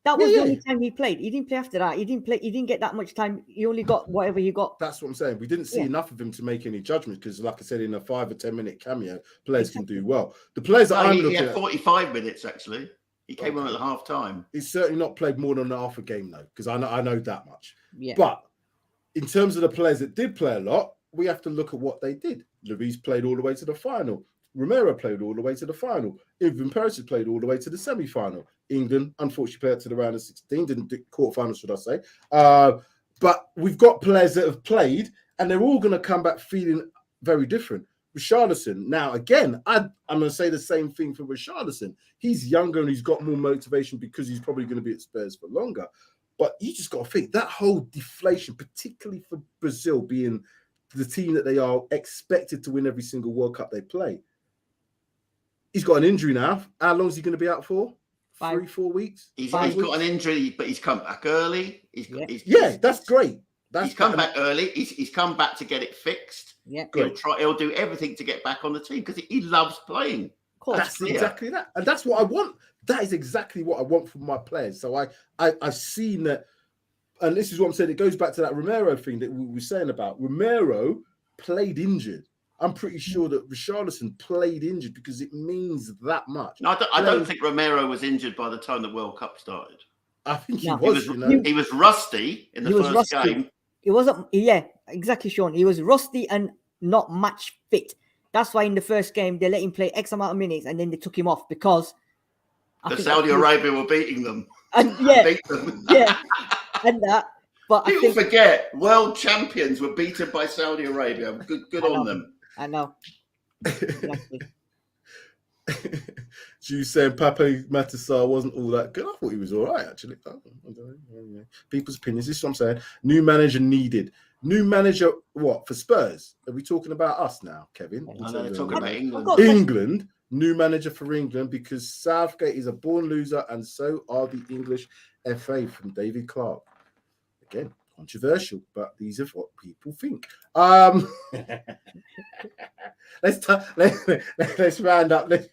That was the only time he played. He didn't play after that. He didn't get that much time. He only got whatever he got. That's what I'm saying. We didn't see enough of him to make any judgments because, like I said, in a 5 or 10 minute cameo, players can do well. The players that I'm looking at, 45 minutes actually. He came on at half time. He's certainly not played more than half a game though, because I know that much. Yeah. But in terms of the players that did play a lot, we have to look at what they did. Lloris played all the way to the final. Romero played all the way to the final. Ivan Perisic played all the way to the semi-final. England, unfortunately, played to the round of 16, didn't do quarterfinals, should I say. But we've got players that have played, and they're all going to come back feeling very different. Richarlison, now, again, I'm going to say the same thing for Richarlison. He's younger and he's got more motivation because he's probably going to be at Spurs for longer. But you just got to think, that whole deflation, particularly for Brazil being the team that they are expected to win every single World Cup they play. He's got an injury now. How long is he going to be out for? 3-4 weeks? He's got an injury, but he's come back early. That's great. He's come back early. He's come back to get it fixed. Yeah, he'll do everything to get back on the team because he loves playing. That's exactly that. And that's what I want. That is exactly what I want from my players. So I've seen that, and this is what I'm saying. It goes back to that Romero thing that we were saying about. Romero played injured. I'm pretty sure that Richarlison played injured because it means that much. No, I don't think Romero was injured by the time the World Cup started. I think he was. He was rusty in the first game. It wasn't. Yeah, exactly, Sean. He was rusty and not match fit. That's why in the first game they let him play X amount of minutes and then they took him off because Saudi Arabia were beating them. And beat them. And that. But people forget world champions were beaten by Saudi Arabia. Good on them. I know. Exactly. You saying Pape Matasar wasn't all that good? I thought he was all right, actually. I don't know. People's opinions. This is what I'm saying. New manager needed. New manager, what, for Spurs? Are we talking about us now, Kevin? No, they're talking about England. England, new manager for England, because Southgate is a born loser, and so are the English FA, from David Clark. Again, controversial, but these are what people think. Let's round up. This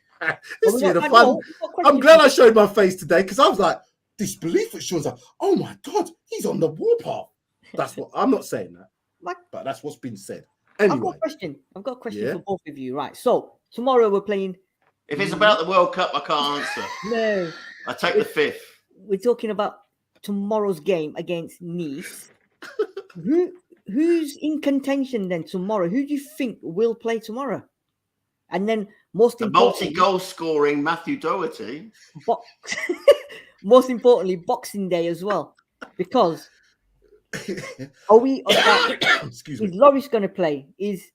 is the fun. I'm glad I showed my face today, because I was like, disbelief. Which was like, oh my God, he's on the warpath. That's what I'm not saying that, but that's what's been said. Anyway, I've got a question for both of you. Right. So tomorrow we're playing. If it's about the World Cup, I can't answer. No. I take the fifth. We're talking about tomorrow's game against Nice. Who's in contention then tomorrow? Who do you think will play tomorrow? And then multi-goal scoring Matthew Doherty. Most importantly, Boxing Day as well, because are we? Excuse me. Is Lloris going to play? Is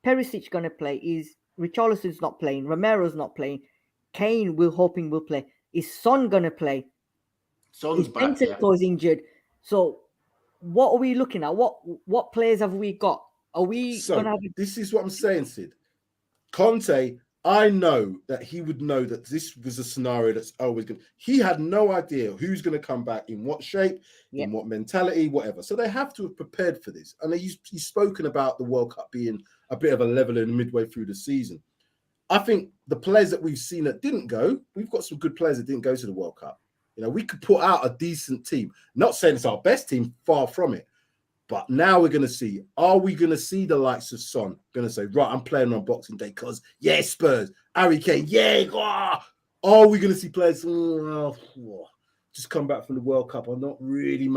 Perisic going to play? Is Richarlison's not playing? Romero's not playing. Kane, we're hoping will play. Is Son going to play? Son's back. Is injured? So, what are we looking at? What players have we got? Are we going to have? This is what I'm saying, Sid. Conte, I know that he would know that this was a scenario that's always going to... He had no idea who's going to come back, in what shape, in what mentality, whatever. So they have to have prepared for this. And he's spoken about the World Cup being a bit of a leveler midway through the season. I think the players that we've seen that didn't go, we've got some good players that didn't go to the World Cup. You know, we could put out a decent team. Not saying it's our best team, far from it. But now we're going to see, are we going to see the likes of Son going to say, right, I'm playing on Boxing Day because, yeah, Spurs, Harry Kane, yeah. Are we going to see players just come back from the World Cup? I'm not really,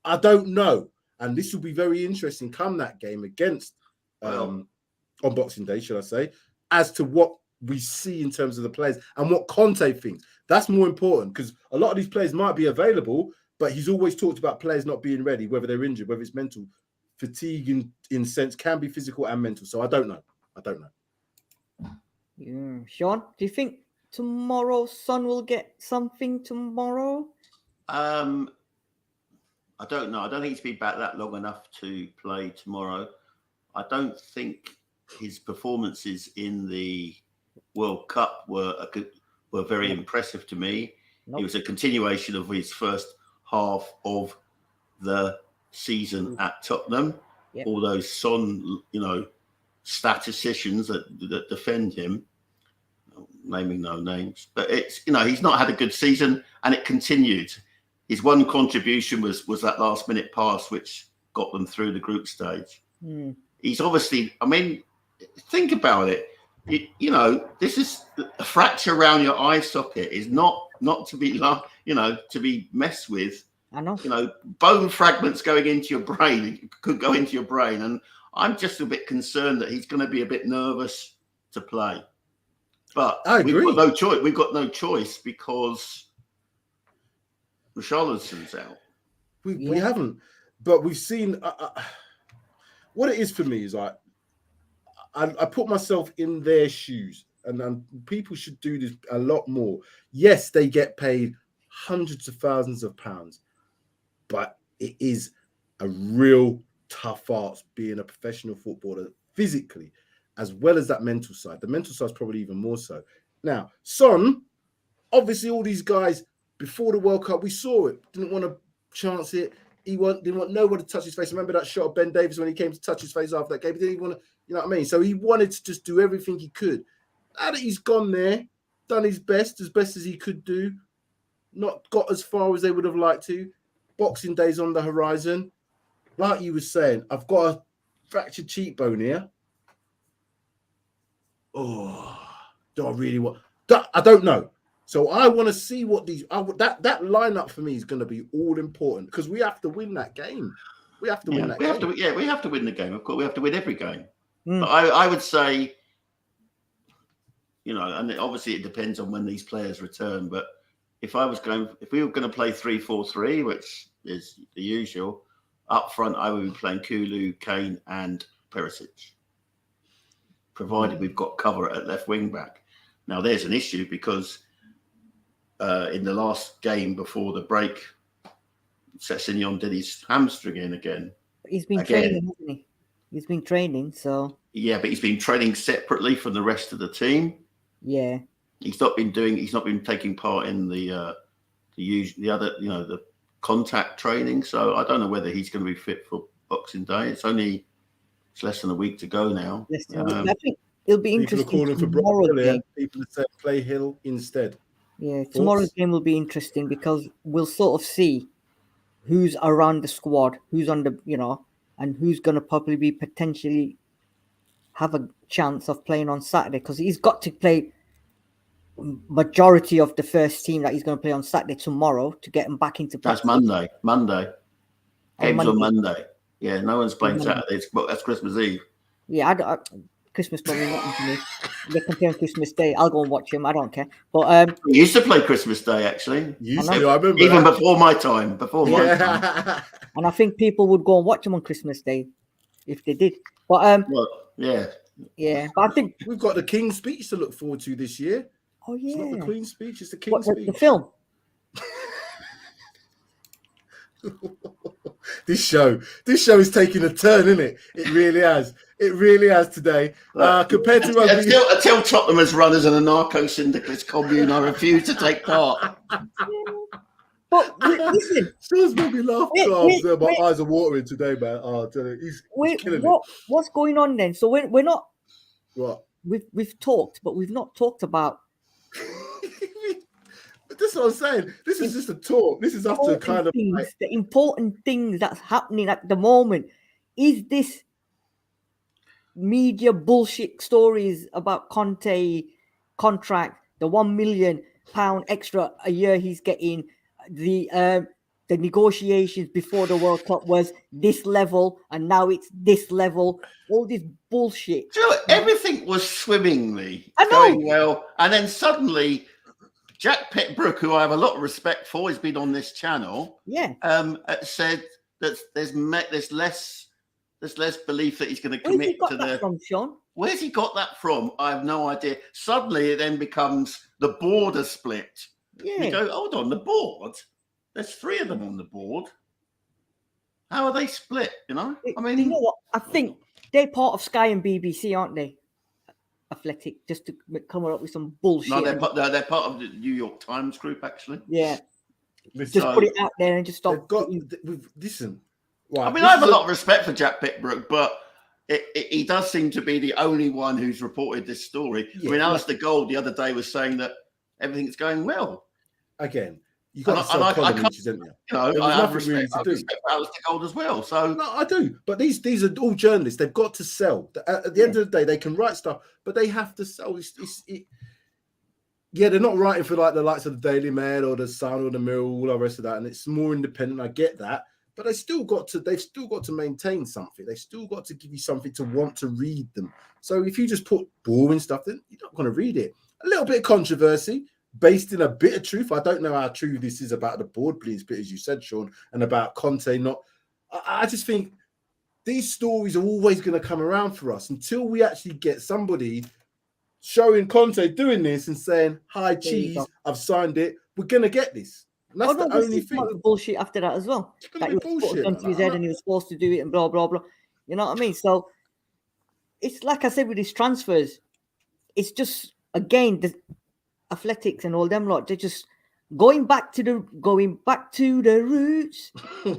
I don't know. And this will be very interesting come that game against, on Boxing Day, should I say, as to what we see in terms of the players and what Conte thinks. That's more important, because a lot of these players might be available, but he's always talked about players not being ready, whether they're injured, whether it's mental. Fatigue in sense can be physical and mental. So I don't know. Yeah. Sean, do you think tomorrow Son will get something tomorrow? I don't know. I don't think he's been back that long enough to play tomorrow. I don't think his performances in the World Cup were very impressive to me. Nope. It was a continuation of his first half of the season at Tottenham. Yep. All those Son, statisticians that defend him, naming no names, but it's, he's not had a good season, and it continued. His one contribution was that last minute pass which got them through the group stage. He's obviously, think about it. This is a fracture around your eye socket is not to be to be messed with. I know. Bone fragments going into your brain could go into your brain, and I'm just a bit concerned that he's going to be a bit nervous to play. But I agree. We've got no choice. We've got no choice because Richarlison's out. We haven't, but we've seen what it is for me is like I put myself in their shoes, and people should do this a lot more. Yes, they get paid hundreds of thousands of pounds, but it is a real tough art being a professional footballer physically, as well as that mental side. The mental side is probably even more so. Now, Son, obviously all these guys before the World Cup, we saw it, didn't want to chance it. He didn't want nobody to touch his face. Remember that shot of Ben Davies when he came to touch his face after that game? He didn't even want to, you know what I mean? So he wanted to just do everything he could. Now that he's gone there, done his best as he could do, not got as far as they would have liked to. Boxing Day's on the horizon. Like you were saying, I've got a fractured cheekbone here. Oh, do I really want that? I don't know. So I want to see what that lineup for me is going to be all important, because we have to win that game. We have to win that game. We have to win the game. Of course, we have to win every game. But I would say, and obviously it depends on when these players return. But if we were going to play 3-4-3, which is the usual, up front, I would be playing Kulu, Kane, and Perisic, provided we've got cover at left wing back. Now, there's an issue because in the last game before the break, Sessegnon did his hamstring in again. He's been training, hasn't he? He's been training, so... Yeah, but he's been training separately from the rest of the team. Yeah. He's not been taking part in the other, the contact training. So I don't know whether he's going to be fit for Boxing Day. It's less than a week to go now. I think it'll be interesting. People are calling for Brock. People are saying play Hill instead. Yeah, tomorrow's game will be interesting because we'll sort of see who's around the squad, who's on the, and who's going to probably be potentially have a chance of playing on Saturday, because he's got to play majority of the first team that he's going to play on Saturday tomorrow to get him back into practice. That's Monday. Game's on Monday. Yeah, no one's playing Saturday. That's Christmas Eve. Yeah, Christmas probably nothing to me. They can play on Christmas Day. I'll go and watch him. I don't care. But we used to play Christmas Day, actually. I remember even that. Before my time. My time. And I think people would go and watch him on Christmas Day if they did. But yeah. But I think we've got the King's Speech to look forward to this year. Oh yeah, it's not the Queen's Speech; it's the King's Speech. The film. This show is taking a turn, isn't it? It really has. It really has today. Compared to until Tottenham has run as an anarcho-syndicalist commune, I refuse to take part. But listen, Sean's made me laugh. My eyes are watering today, man. Oh, he's killing it. What's going on then? So we're not. What? We've talked, but we've not talked about. This is what I'm saying. This is just a talk. This is after kind of the important things that's happening at the moment. Is this media bullshit stories about Conte contract, the £1 million extra a year he's getting, the negotiations before the World Cup was this level and now it's this level, all this bullshit. Do you know what? Everything was swimmingly going well, and then suddenly Jack Petbrook, who I have a lot of respect for, has been on this channel. Yeah, said that there's less belief that he's going to commit to the. From, Sean? Where's he got that from? I have no idea. Suddenly, it then becomes the board are split. Yeah, you go, hold on, the board. There's 3 of them on the board. How are they split? I mean, you know what? I think they're part of Sky and BBC, aren't they? Athletic, just to come up with some bullshit. No, they're part of the New York Times group, actually. Yeah, just put it out there and just stop. Listen. Right, I mean, I have a lot of respect for Jack Petbrook, but he does seem to be the only one who's reported this story. Yeah, I mean, Alistair Gold the other day was saying that everything's going well. Again, you've got to sell column inches, haven't you? I have respect for Alistair Gold as well. So no, I do. But these are all journalists. They've got to sell. At the end of the day, they can write stuff, but they have to sell. Yeah, they're not writing for like the likes of the Daily Mail or the Sun or the Mirror, all the rest of that, and it's more independent. I get that, but they've still got to maintain something. They've still got to give you something to want to read them. So if you just put boring stuff, then you're not going to read it. A little bit of controversy, based in a bit of truth. I don't know how true this is about the board, please, but as you said, Sean, and about Conte not. I just think these stories are always going to come around for us until we actually get somebody showing Conte doing this and saying, "Hi, cheese, I've signed it." We're going to get this. And that's the only thing. Bullshit after that as well. That he was put onto his head and he was supposed to do it and blah blah blah. You know what I mean? So it's like I said with these transfers. It's just again the Athletics and all them lot. They're just going back to the roots,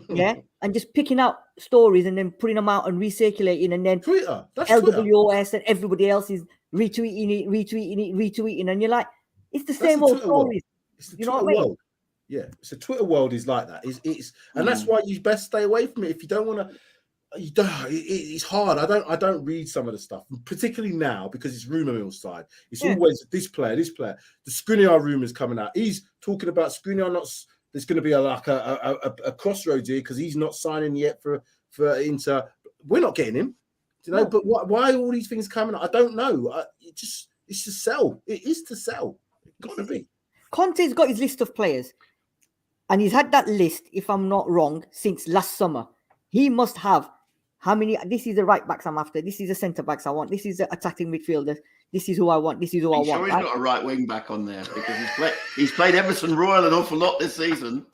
yeah, and just picking out stories and then putting them out and recirculating, and then Twitter, that's LWOS and everybody else is retweeting, and you're like, it's the same old stories. It's the Twitter world. Yeah, it's the Twitter world is like that. And that's why you best stay away from it if you don't want to. You don't. It's hard. I don't read some of the stuff, particularly now because it's rumor mill side. It's always this player. The Skriniar rumors coming out. He's talking about Skriniar not. There's going to be a crossroads here because he's not signing yet for Inter. We're not getting him, No. But why all these things coming out? I don't know. It's to sell. It is to sell. It's got to be. Conte's got his list of players, and he's had that list, if I'm not wrong, since last summer. He must have. How many? This is the right backs I'm after. This is the centre backs I want. This is the attacking midfielders. This is who I want. This is who I I'm want. sure he's Right? got a right wing back on there because he's played Everton Royal an awful lot this season.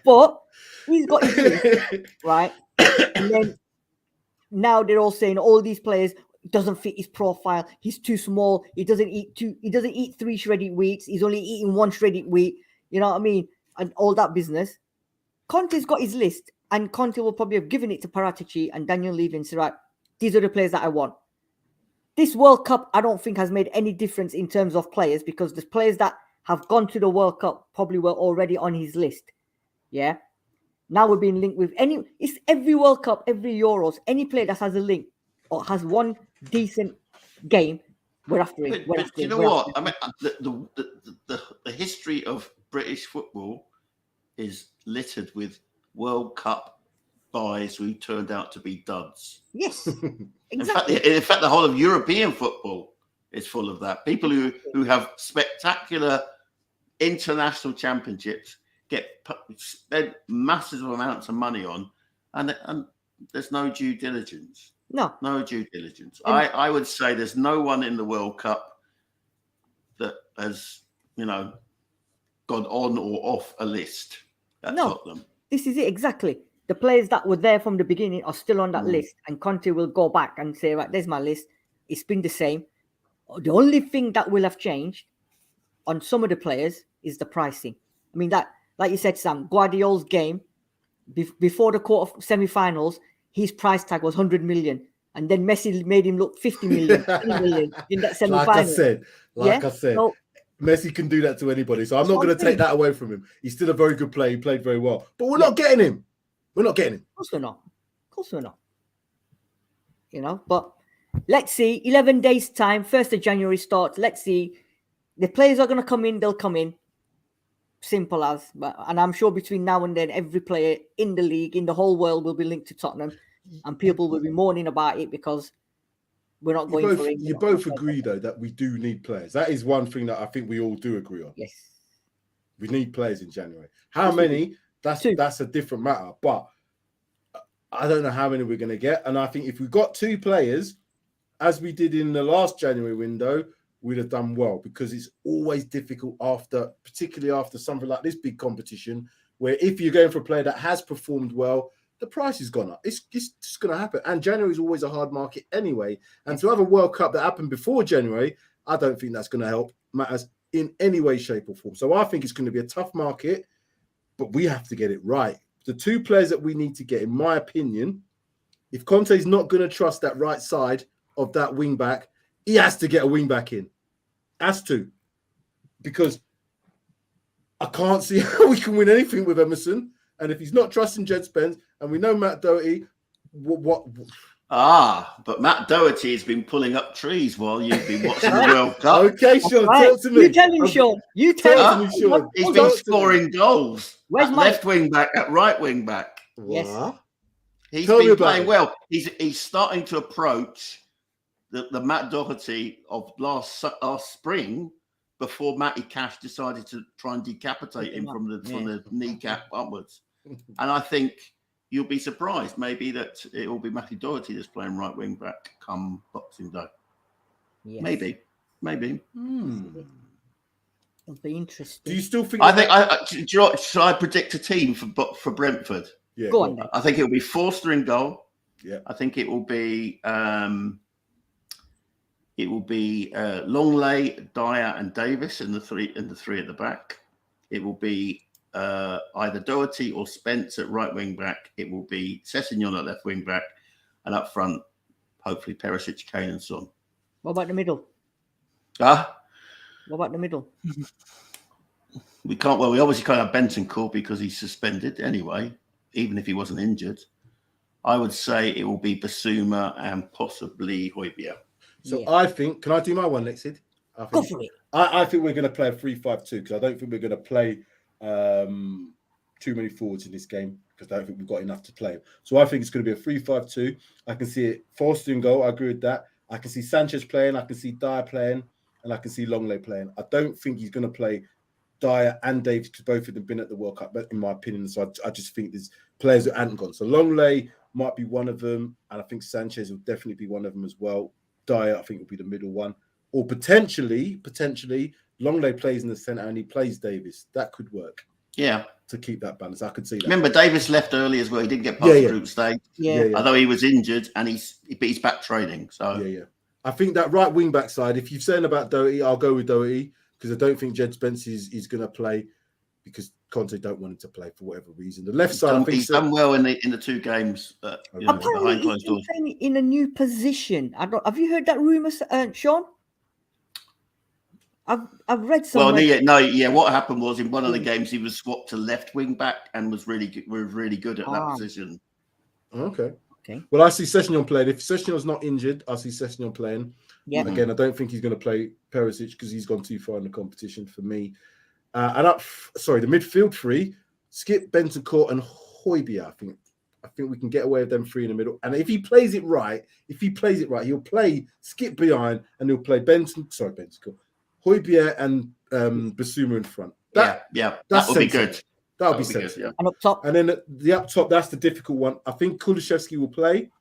But he's got his list, right? And then now they're all saying all these players doesn't fit his profile. He's too small. He doesn't eat 3 shredded wheats. He's only eating 1 shredded wheat. You know what I mean? And all that business. Conte's got his list, and Conte will probably have given it to Paratici and Daniel Levy and said, right, these are the players that I want. This World Cup, I don't think has made any difference in terms of players, because the players that have gone to the World Cup probably were already on his list. Yeah. Now we're being linked with it's every World Cup, every Euros, any player that has a link or has one decent game, we're after him. But you know what? I mean, the history of British football is littered with World Cup buys who turned out to be duds. Yes, exactly. In fact, the whole of European football is full of that. People who have spectacular international championships spend massive amounts of money on, and there's no due diligence. No due diligence. I would say there's no one in the World Cup that has, gone on or off a list at Tottenham. This is it, exactly. The players that were there from the beginning are still on that list, and Conte will go back and say, right, there's my list. It's been the same. The only thing that will have changed on some of the players is the pricing. I mean, that, like you said, Sam, Guardiola's game, before the semi-finals, his price tag was 100 million. And then Messi made him look 50 million, 20 million in that semi-final. Like I said, so, Messi can do that to anybody. So I'm not going to take that away from him. He's still a very good player. He played very well. But we're not getting him. We're not getting him. Of course we're not. But let's see. 11 days' time, 1st of January starts. Let's see. The players are going to come in. They'll come in. Simple as. And I'm sure between now and then, every player in the league, in the whole world, will be linked to Tottenham. And people will be mourning about it because we're not going for it. You both agree, though, that we do need players. That is one thing that I think we all do agree on. Yes. We need players in January. How many? That's a different matter. But I don't know how many we're going to get. And I think if we got 2 players, as we did in the last January window, we'd have done well, because it's always difficult particularly after something like this big competition, where if you're going for a player that has performed well, the price has gone up. It's just going to happen. And January is always a hard market anyway. And to have a World Cup that happened before January, I don't think that's going to help matters in any way, shape or form. So I think it's going to be a tough market, but we have to get it right. The 2 players that we need to get, in my opinion, if Conte's not going to trust that right side of that wing back, he has to get a wing back in. Has to. Because I can't see how we can win anything with Emerson. And if he's not trusting Jed Spence, and we know Matt Doherty, what? But Matt Doherty has been pulling up trees while you've been watching the World Cup. Okay, Sean, talk to me. You tell him, Sean. You tell me, Sean. He's been scoring goals. Where's at left wing back, at right wing back. Yes. He's been playing well. He's starting to approach the Matt Doherty of last spring, before Matty Cash decided to try and decapitate him from the kneecap upwards. And I think you'll be surprised maybe that it will be Matty Doherty that's playing right wing back come Boxing Day. Yes. Maybe. It'll be interesting. Do you still think? Shall I predict a team for Brentford? Yeah, go on. I think it'll be Forster in goal. Yeah. I think it will be Longley, Dyer, and Davis in the three at the back. It will be either Doherty or Spence at right wing back. It will be Sessegnon at left wing back, and up front, hopefully Perisic, Kane, and Son. What about the middle? What about the middle? We can't. Well, we obviously can't have Bentancur because he's suspended anyway, even if he wasn't injured. I would say it will be Basuma and possibly Højbjerg. So I think, can I do my one, Lexid? Go for it. I think we're going to play a 3-5-2 because I don't think we're going to play too many forwards in this game because I don't think we've got enough to play. So I think it's going to be a 3-5-2. I can see it Forster in goal. I agree with that. I can see Sanchez playing. I can see Dyer playing. And I can see Longley playing. I don't think he's going to play Dyer and Davis because both of them have been at the World Cup, in my opinion. So I just think there's players that haven't gone. So Longley might be one of them. And I think Sanchez will definitely be one of them as well. Dyer, I think, will be the middle one. Or potentially, Longley plays in the centre and he plays Davis. That could work. Yeah. To keep that balance. I could see that. Remember, Davis left early as well. He didn't get past the group stage. Yeah. Although he was injured and he's back training. So yeah. I think that right wing back side, if you're saying about Doherty, I'll go with Doherty because I don't think Jed Spence is going to play because Conte don't want him to play for whatever reason. The left side, he's done well in the 2 games. Apparently, he's playing in a new position. Have you heard that rumor, Sean? I've read somewhere. Well, what happened was in one of the games he was swapped to left wing back and was really good at that position. Okay. Well, I see Sessegnon playing. If Sessegnon's not injured, I see Sessegnon playing. Yeah. Again, I don't think he's going to play Perisic because he's gone too far in the competition for me. The midfield 3: Skip, Bentancur, and Højbjerg. I think we can get away with them 3 in the middle. And if he plays it right, he'll play Skip behind and he'll play Bentancur, Højbjerg and Bissouma in front. That would be good. That would be sensible. Yeah. And up top. And then the up top, that's the difficult one. I think Kulusevski will play.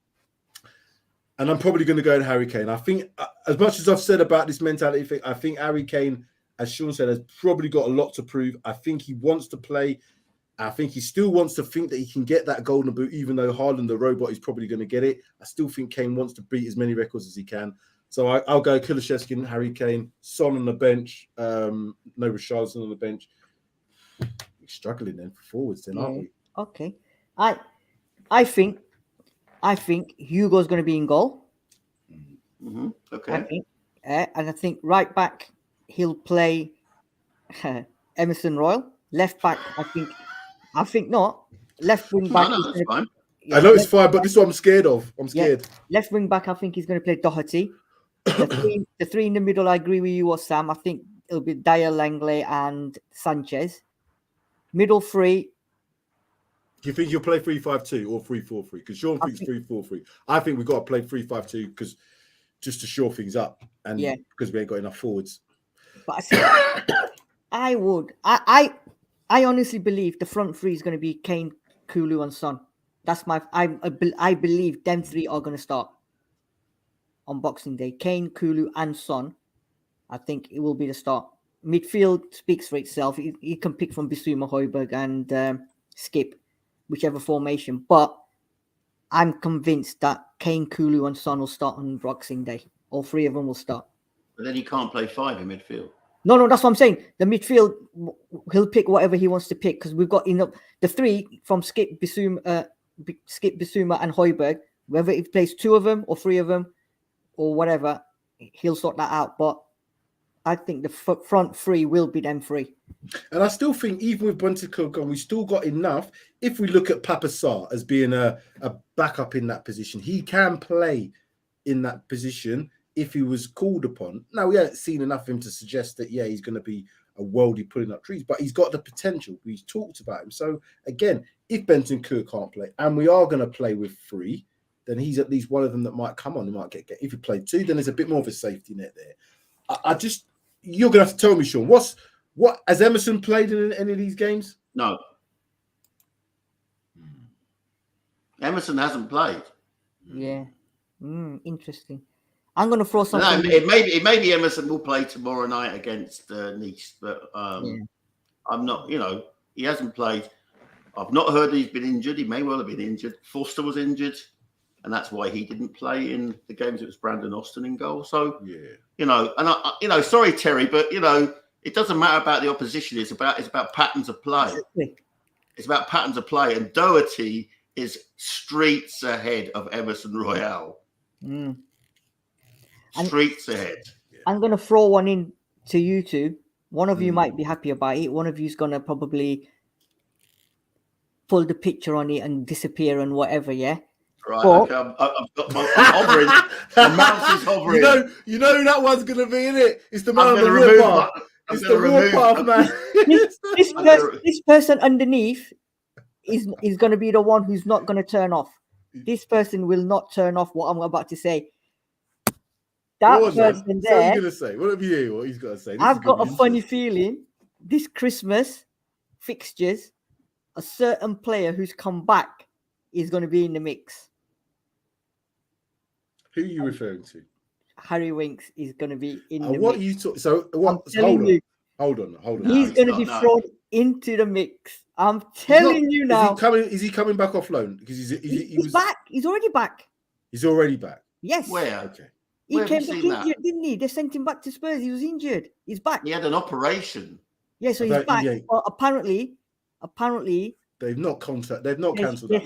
And I'm probably going to go in Harry Kane. I think, as much as I've said about this mentality thing, I think Harry Kane, as Sean said, has probably got a lot to prove. I think he wants to play. I think he still wants to think that he can get that golden boot, even though Haaland, the robot, is probably going to get it. I still think Kane wants to beat as many records as he can. So I'll go Kulusevski and Harry Kane, Son on the bench, no Richarlison on the bench. We're struggling then for forwards, then, aren't we? Okay. I think Hugo's going to be in goal. Mm-hmm. Okay. I think, and I think right back he'll play Emerson Royal. Left back, I think not. Left wing back. No, that's fine. Yeah, I know it's fine, but this is what I'm scared of. I'm scared. Yeah. Left wing back, I think he's going to play Doherty. The three in the middle, I agree with you, Sam. I think it'll be Dyer, Langley, and Sanchez. Middle 3. Do you think you'll play 3-5-2 or 3-4-3? Because Sean thinks 3-4-3. I think we've got to play 3-5-2 because just to shore things up and because we ain't got enough forwards. But I honestly believe the front 3 is going to be Kane, Kulu, and Son. That's I believe them 3 are going to start on Boxing Day. Kane, Kulu, and Son. I think it will be the start. Midfield speaks for itself. You can pick from Bissouma, Højbjerg, and Skip, whichever formation. But I'm convinced that Kane, Kulu, and Son will start on Boxing Day. All 3 of them will start. But then he can't play 5 in midfield. No, that's what I'm saying. The midfield, he'll pick whatever he wants to pick because we've got enough. The 3 from Skip, Bissouma, and Højbjerg. Whether he plays 2 of them or 3 of them or whatever, he'll sort that out. But I think the front 3 will be them 3. And I still think even with Bentancur gone, we still got enough. If we look at Papa Sarr as being a backup in that position, he can play in that position if he was called upon. Now, we haven't seen enough of him to suggest that, he's going to be a worldie pulling up trees, but he's got the potential. We've talked about him. So, again, if Bentancur can't play, and we are going to play with 3, then he's at least one of them that might come on. He might get. If he played 2, then there's a bit more of a safety net there. You're going to have to tell me, Sean, what has Emerson played in any of these games? No. Emerson hasn't played. Yeah. Interesting. I'm going to throw something. No, it may be Emerson will play tomorrow night against Nice, but I'm not. He hasn't played. I've not heard he's been injured. He may well have been injured. Foster was injured, and that's why he didn't play in the games. It was Brandon Austin in goal. So sorry Terry, but it doesn't matter about the opposition. It's about patterns of play. Exactly. It's about patterns of play, and Doherty is streets ahead of Emerson Royale. Streets ahead. I'm going to throw one in to you two. One of you might be happy about it. One of you is going to probably pull the picture on it and disappear and whatever, yeah? Right, okay. I've got my hovering. The mouse is hovering. You know that one's going to be in it. It's the man on the warpath. It's the warpath, man. This person underneath is going to be the one who's not going to turn off. This person will not turn off what I'm about to say. That person there. What are you going to say? What have you? What he's got to say? I've got a funny feeling this Christmas fixtures, a certain player who's come back is going to be in the mix. Who are you referring to? Harry Winks is going to be in the what mix. you talk? So what? I'm telling you, Hold on. he's No, going to not, be no. thrown into the mix. I'm telling you now. Is he coming back off loan? Because he's back. He's already back. He's already back. Yes. Where? Okay. He Where have came you back seen injured, that? didn't he? They sent him back to Spurs. He was injured. He's back. He had an operation. Yeah, so I he's don't- back. yeah. Well, apparently, They've not cancelled that they're loan.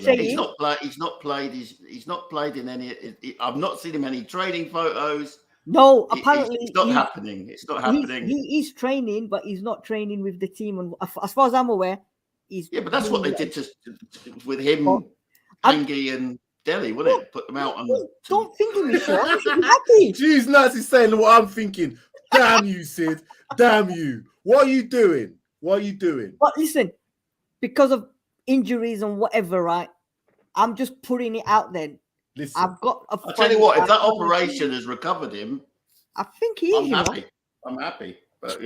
saying- He's not played. He's not played in any. I've not seen him any training photos. No, apparently it's not happening. It's not happening. He is training, but he's not training with the team. And as far as I'm aware, he's Yeah, but that's what they did with him, Well, Tanguy and Delhi, wouldn't it? Put them out on. Don't think of me, sure. I'm happy. Jeez, Nazi saying what I'm thinking. Damn you, Sid. Damn you. What are you doing? But listen, because of injuries and whatever, right? I'm just putting it out there. Listen, I've got. I'll tell you what. If that operation has recovered him, I think he is. I'm You know? happy. I'm happy. But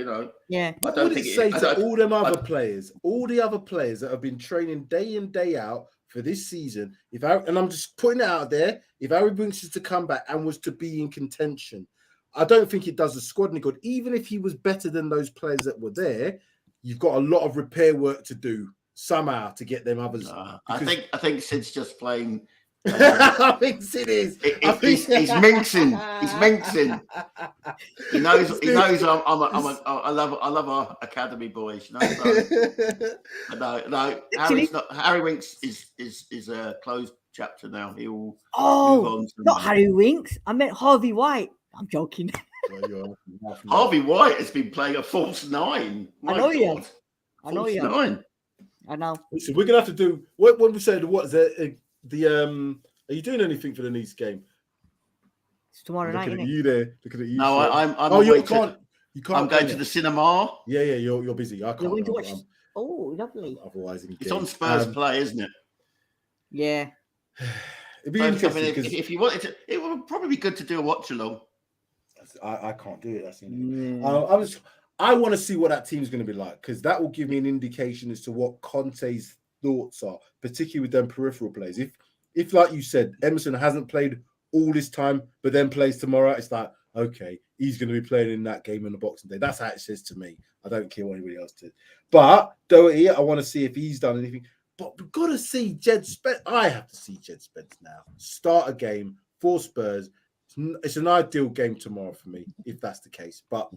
Yeah. what I don't would think it say to all them other I- players, all the other players that have been training day in, day out for this season? And I'm just putting it out there, if Harry Winks is to come back and was to be in contention, I don't think it does the squad any good. Even if he was better than those players that were there, you've got a lot of repair work to do somehow to get them others. I think Sid's just playing. I think Sid is. He's mincing. He's mincing. He knows. I love our academy boys. You know, no. Harry Winks is a closed chapter now. He will move on. Not Harry Winks. I meant Harvey White. I'm joking. Harvey White has been playing a false nine. I know he has. Nine. I know. Listen, we're gonna have to do what we said. What's the are you doing anything for the Nice game? It's tomorrow night, Looking isn't at it? you there. Looking at you. No, I'm. You can't. I'm going to the cinema. Yeah, you're busy. I can't. You're going to watch. Oh, lovely. Otherwise, It's on Spurs play, isn't it? Yeah. It'd be interesting if you wanted to, it would probably be good to do a watch along. I can't do it. That's I want to see what that team's going to be like, because that will give me an indication as to what Conte's thoughts are, particularly with them peripheral players. If like you said, Emerson hasn't played all this time, but then plays tomorrow, it's like, okay, he's going to be playing in that game on the Boxing Day. That's how it says to me. I don't care what anybody else did. But Doherty, I want to see if he's done anything. But we've got to see Jed Spence. I have to see Jed Spence now. Start a game for Spurs. It's an ideal game tomorrow for me, if that's the case. But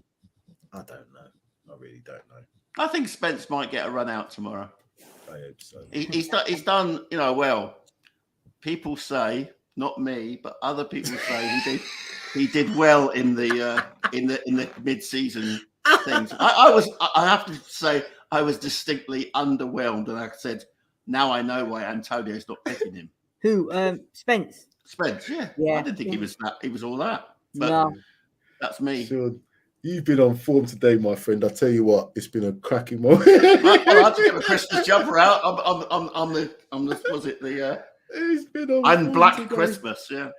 I don't know. I really don't know. I think Spence might get a run out tomorrow. I hope so. He's done, well. People say, not me, but other people say he did well in the mid-season things. I have to say I was distinctly underwhelmed, and I said, now I know why Antonio's not picking him. Who? Spence. Spence, yeah. I didn't think he was that. He was all that. But No. That's me. Sean, you've been on form today, my friend. I tell you what, it's been a cracking moment. I had to get my Christmas jumper out. It's been on I'm form Black today. Christmas, yeah.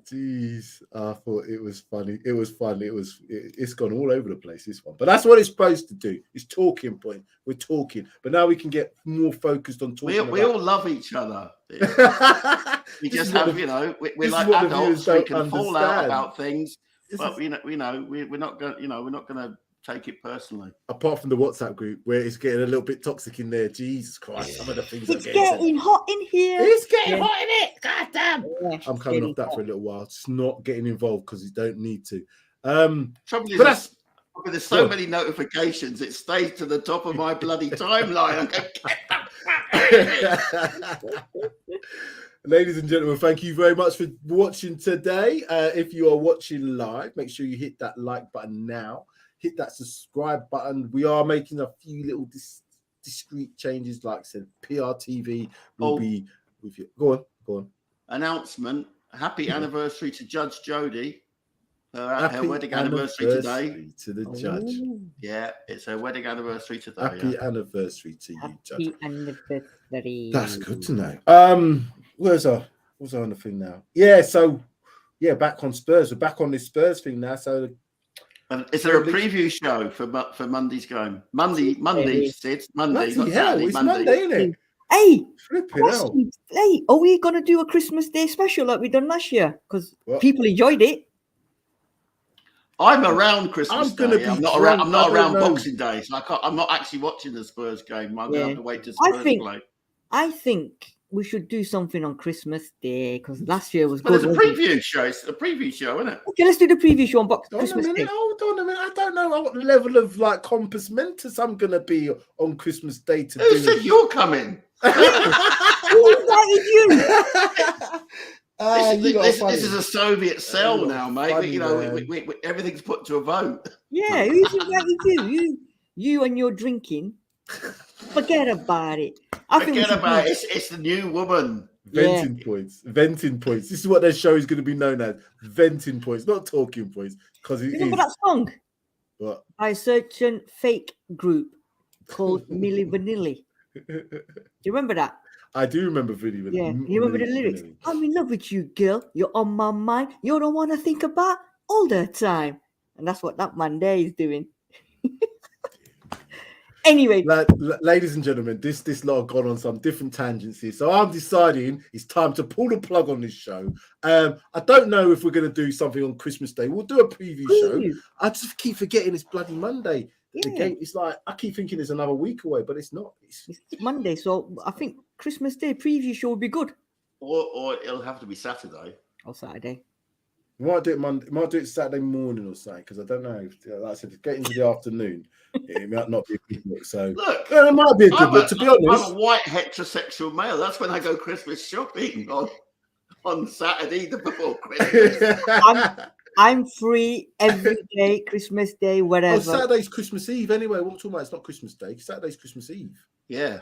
Jeez, I thought it was funny. It was fun. It's gone all over the place, this one. But that's what it's supposed to do. It's talking point. We're talking. But now we can get more focused on talking. We all love each other. We just have, we're like adults. We can fall out about things, but we're not going to take it personally. Apart from the WhatsApp group where it's getting a little bit toxic in there. Jesus Christ, some of the things It's getting hot in here. It's getting hot in it. God damn. Yeah, I'm coming off that for a little while. Just not getting involved because you don't need to. Trouble is, there's so many notifications, it stays to the top of my bloody timeline. I'm going, get that. Ladies and gentlemen, thank you very much for watching today. If you are watching live, make sure you hit that like button now. Hit that subscribe button. We are making a few little discreet changes. Like I said, PRTv will be with you. Go on. Announcement. Happy anniversary to Judge Jodi. Her wedding anniversary today. To the judge. Yeah, it's her wedding anniversary today. Happy anniversary to you, Judge. Happy anniversary. That's good to know. Where's our on the thing now? Back on Spurs. We're back on this Spurs thing now. So is there a preview show for Monday's game? Monday, Sid. Monday. Bloody hell, it's Monday, isn't it? Hey, Flipping hell. Hey, are we gonna do a Christmas Day special like we done last year? Because people enjoyed it. I'm around Christmas I'm gonna Day. be I'm not drunk. around. I'm not I don't around know. Boxing Day, so I'm not actually watching the Spurs game. I'm gonna have to wait till Spurs play. I think we should do something on Christmas Day because last year was But good. there's a preview show. It's a preview show, isn't it? Okay, let's do the preview show on Christmas Christmas Day. Hold on a minute. I don't know what level of like compass mentis I'm gonna be on Christmas Day to Who do. said you're coming? Who invited you? This is a Soviet cell now, mate. Funny, you know, we, everything's put to a vote. Yeah, who's invited you? You and your drinking. Forget about it. Forget about it. It's the new woman. Venting points. This is what their show is going to be known as. Venting points, not talking points. Because remember that song? What? By a certain fake group called Milli Vanilli. Do you remember that? I do remember Vanilli. Yeah, you remember the lyrics? Vanilli. I'm in love with you, girl. You're on my mind. You're the one I think about all the time. And that's what that man there is doing. Anyway, ladies and gentlemen, this lot have gone on some different tangents here. So I'm deciding it's time to pull the plug on this show. I don't know if we're going to do something on Christmas Day. We'll do a preview show. I just keep forgetting it's bloody Monday. Yeah. The game, it's like I keep thinking it's another week away, but it's not. It's Monday, so I think Christmas Day preview show would be good. Or it'll have to be Saturday. Or Saturday. We might do it Monday. Might do it Saturday morning or something because I don't know. Like I said, get into the afternoon. It might not be a good look. So look, it might be a good look. To be honest, I'm a white heterosexual male. That's when I go Christmas shopping on Saturday before Christmas. I'm free every day, Christmas Day, whatever. Oh, Saturday's Christmas Eve anyway. What we're talking about, it's not Christmas Day. Saturday's Christmas Eve. Yeah.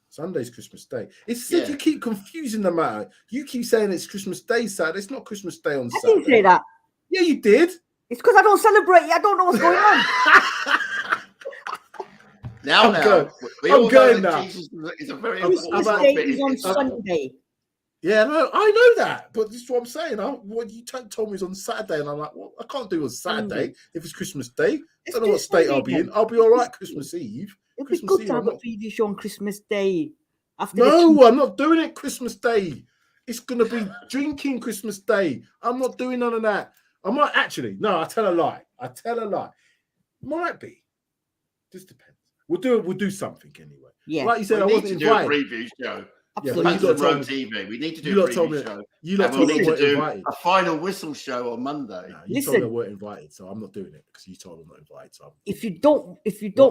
Sunday's Christmas Day. It's said you keep confusing the matter. You keep saying it's Christmas Day Saturday. It's not Christmas Day on Saturday. I didn't say that. Yeah, you did. It's because I don't celebrate it. I don't know what's going on. I'm going now. Jesus is a very Christmas Day is on Sunday. Yeah, no, I know that, but this is what I'm saying. What you told me is on Saturday, and I'm like, well, I can't do it on Saturday if it's Christmas Day. I don't know what state I'll be in. I'll be all right Christmas Eve. It'd be good to have a preview show on Christmas Day. No, I'm not doing it Christmas Day. It's going to be drinking Christmas Day. I'm not doing none of that. I might actually. No, I tell a lie. Might be. Just depends. We'll do something anyway. Yeah. Like you said, I wasn't invited. Do a preview show. Absolutely. Yeah, TV. We need to do a preview show. You lot told me I weren't do invited. A final whistle show on Monday. No, you told me I weren't invited, so I'm not doing it because you told me I'm not invited. So if you don't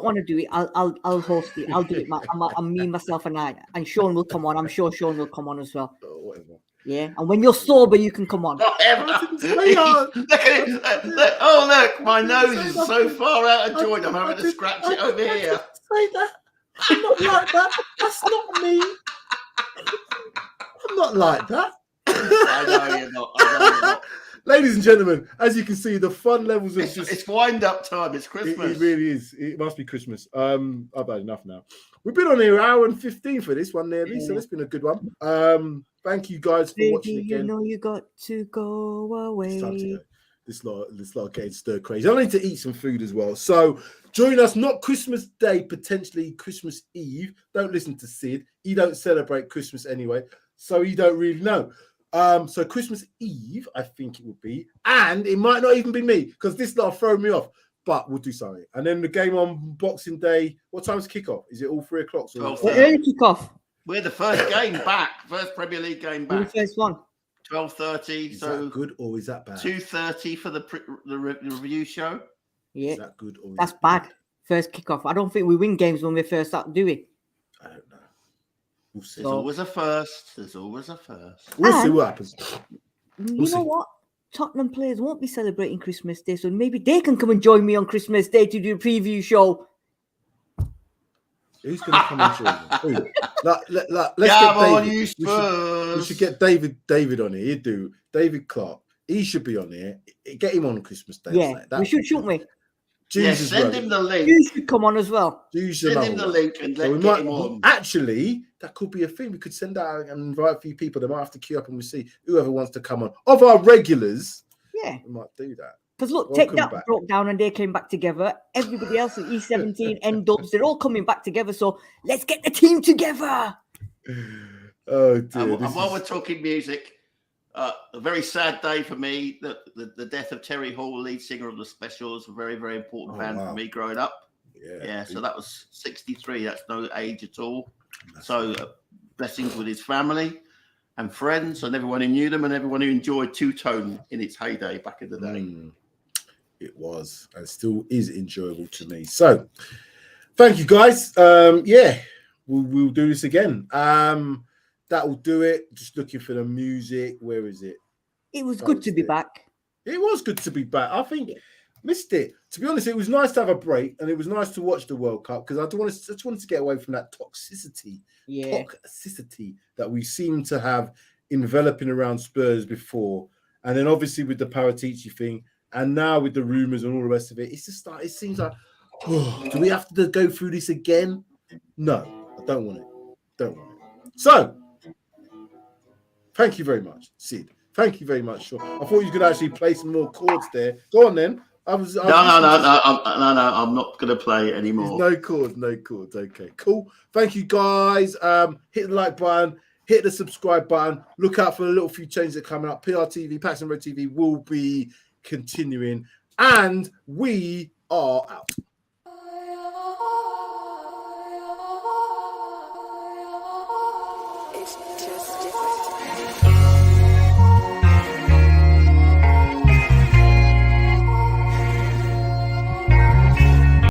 want to do it, I'll host it. I'll do it. I'm me, myself, and I. And Sean will come on. I'm sure Sean will come on as well. Whatever. Yeah, and when you're sober, you can come on. Whatever. Look at it. Look, my nose is so far out of joint. I'm having to scratch it over here. Say that. I'm not like that. That's not me. I'm not like that. I know you're not. Ladies and gentlemen, as you can see, the fun levels of it's wind up time. It's Christmas. It really is. It must be Christmas. I've had enough now. We've been on here an hour and 15 for this one nearly, so it's been a good one. Thank you guys for watching again. You know you got to go away. It's time to go. This lot getting stir crazy. I need to eat some food as well. So join us, not Christmas Day, potentially Christmas Eve. Don't listen to Sid. He don't celebrate Christmas anyway, so he don't really know. So Christmas Eve, I think it would be, and it might not even be me because this lot thrown me off. But we'll do something. And then the game on Boxing Day. What time's kickoff? Is it all 3 o'clock? Early kickoff. We're the first game back. First Premier League game back. We're the first one. 12:30. Is that good or is that bad? 2:30 for the review show. Yeah. Is that good or that's bad? First kickoff. I don't think we win games when we first start, do we? I don't know. We'll see. There's always a first. There's always a first. We'll see what happens. You know what? Tottenham players won't be celebrating Christmas Day, so maybe they can come and join me on Christmas Day to do a preview show. Who's going to come and join me? Let's get David. We should get David on here. He'd do David Clark. He should be on here. Get him on Christmas Day. Yeah, we should, shouldn't we? Send him the link. You should come on as well. Send him the link and get him on. Actually, that could be a thing. We could send out and invite a few people. They might have to queue up and we'll see whoever wants to come on. Of our regulars, we might do that. Because look, Take That broke down and they came back together. Everybody else at E17, N-Dubs, they're all coming back together. So let's get the team together. Oh, dear. And while we're talking music, A very sad day for me. The death of Terry Hall, lead singer of the Specials, a very, very important band for me growing up. Yeah. So that was 63. That's no age at all. So blessings with his family and friends and everyone who knew them and everyone who enjoyed two-tone in its heyday back in the day. It was and still is enjoyable to me. So thank you, guys. We'll do this again. That will do it. Just looking for the music. Where is it? It was good to be back. It was good to be back. I think missed it. To be honest, it was nice to have a break and it was nice to watch the World Cup because I just wanted to get away from that toxicity that we seem to have enveloping around Spurs before. And then obviously with the PRTv thing and now with the rumours and all the rest of it, it's just it seems like, do we have to go through this again? No, I don't want it. So, thank you very much, Sid. Thank you very much. Sure. I thought you could actually play some more chords there. Go on then. No. I'm not going to play it anymore. No chords. Okay, cool. Thank you, guys. Hit the like button. Hit the subscribe button. Look out for the little few changes that are coming up. PRTv, Pax and Red TV will be continuing. And we are out.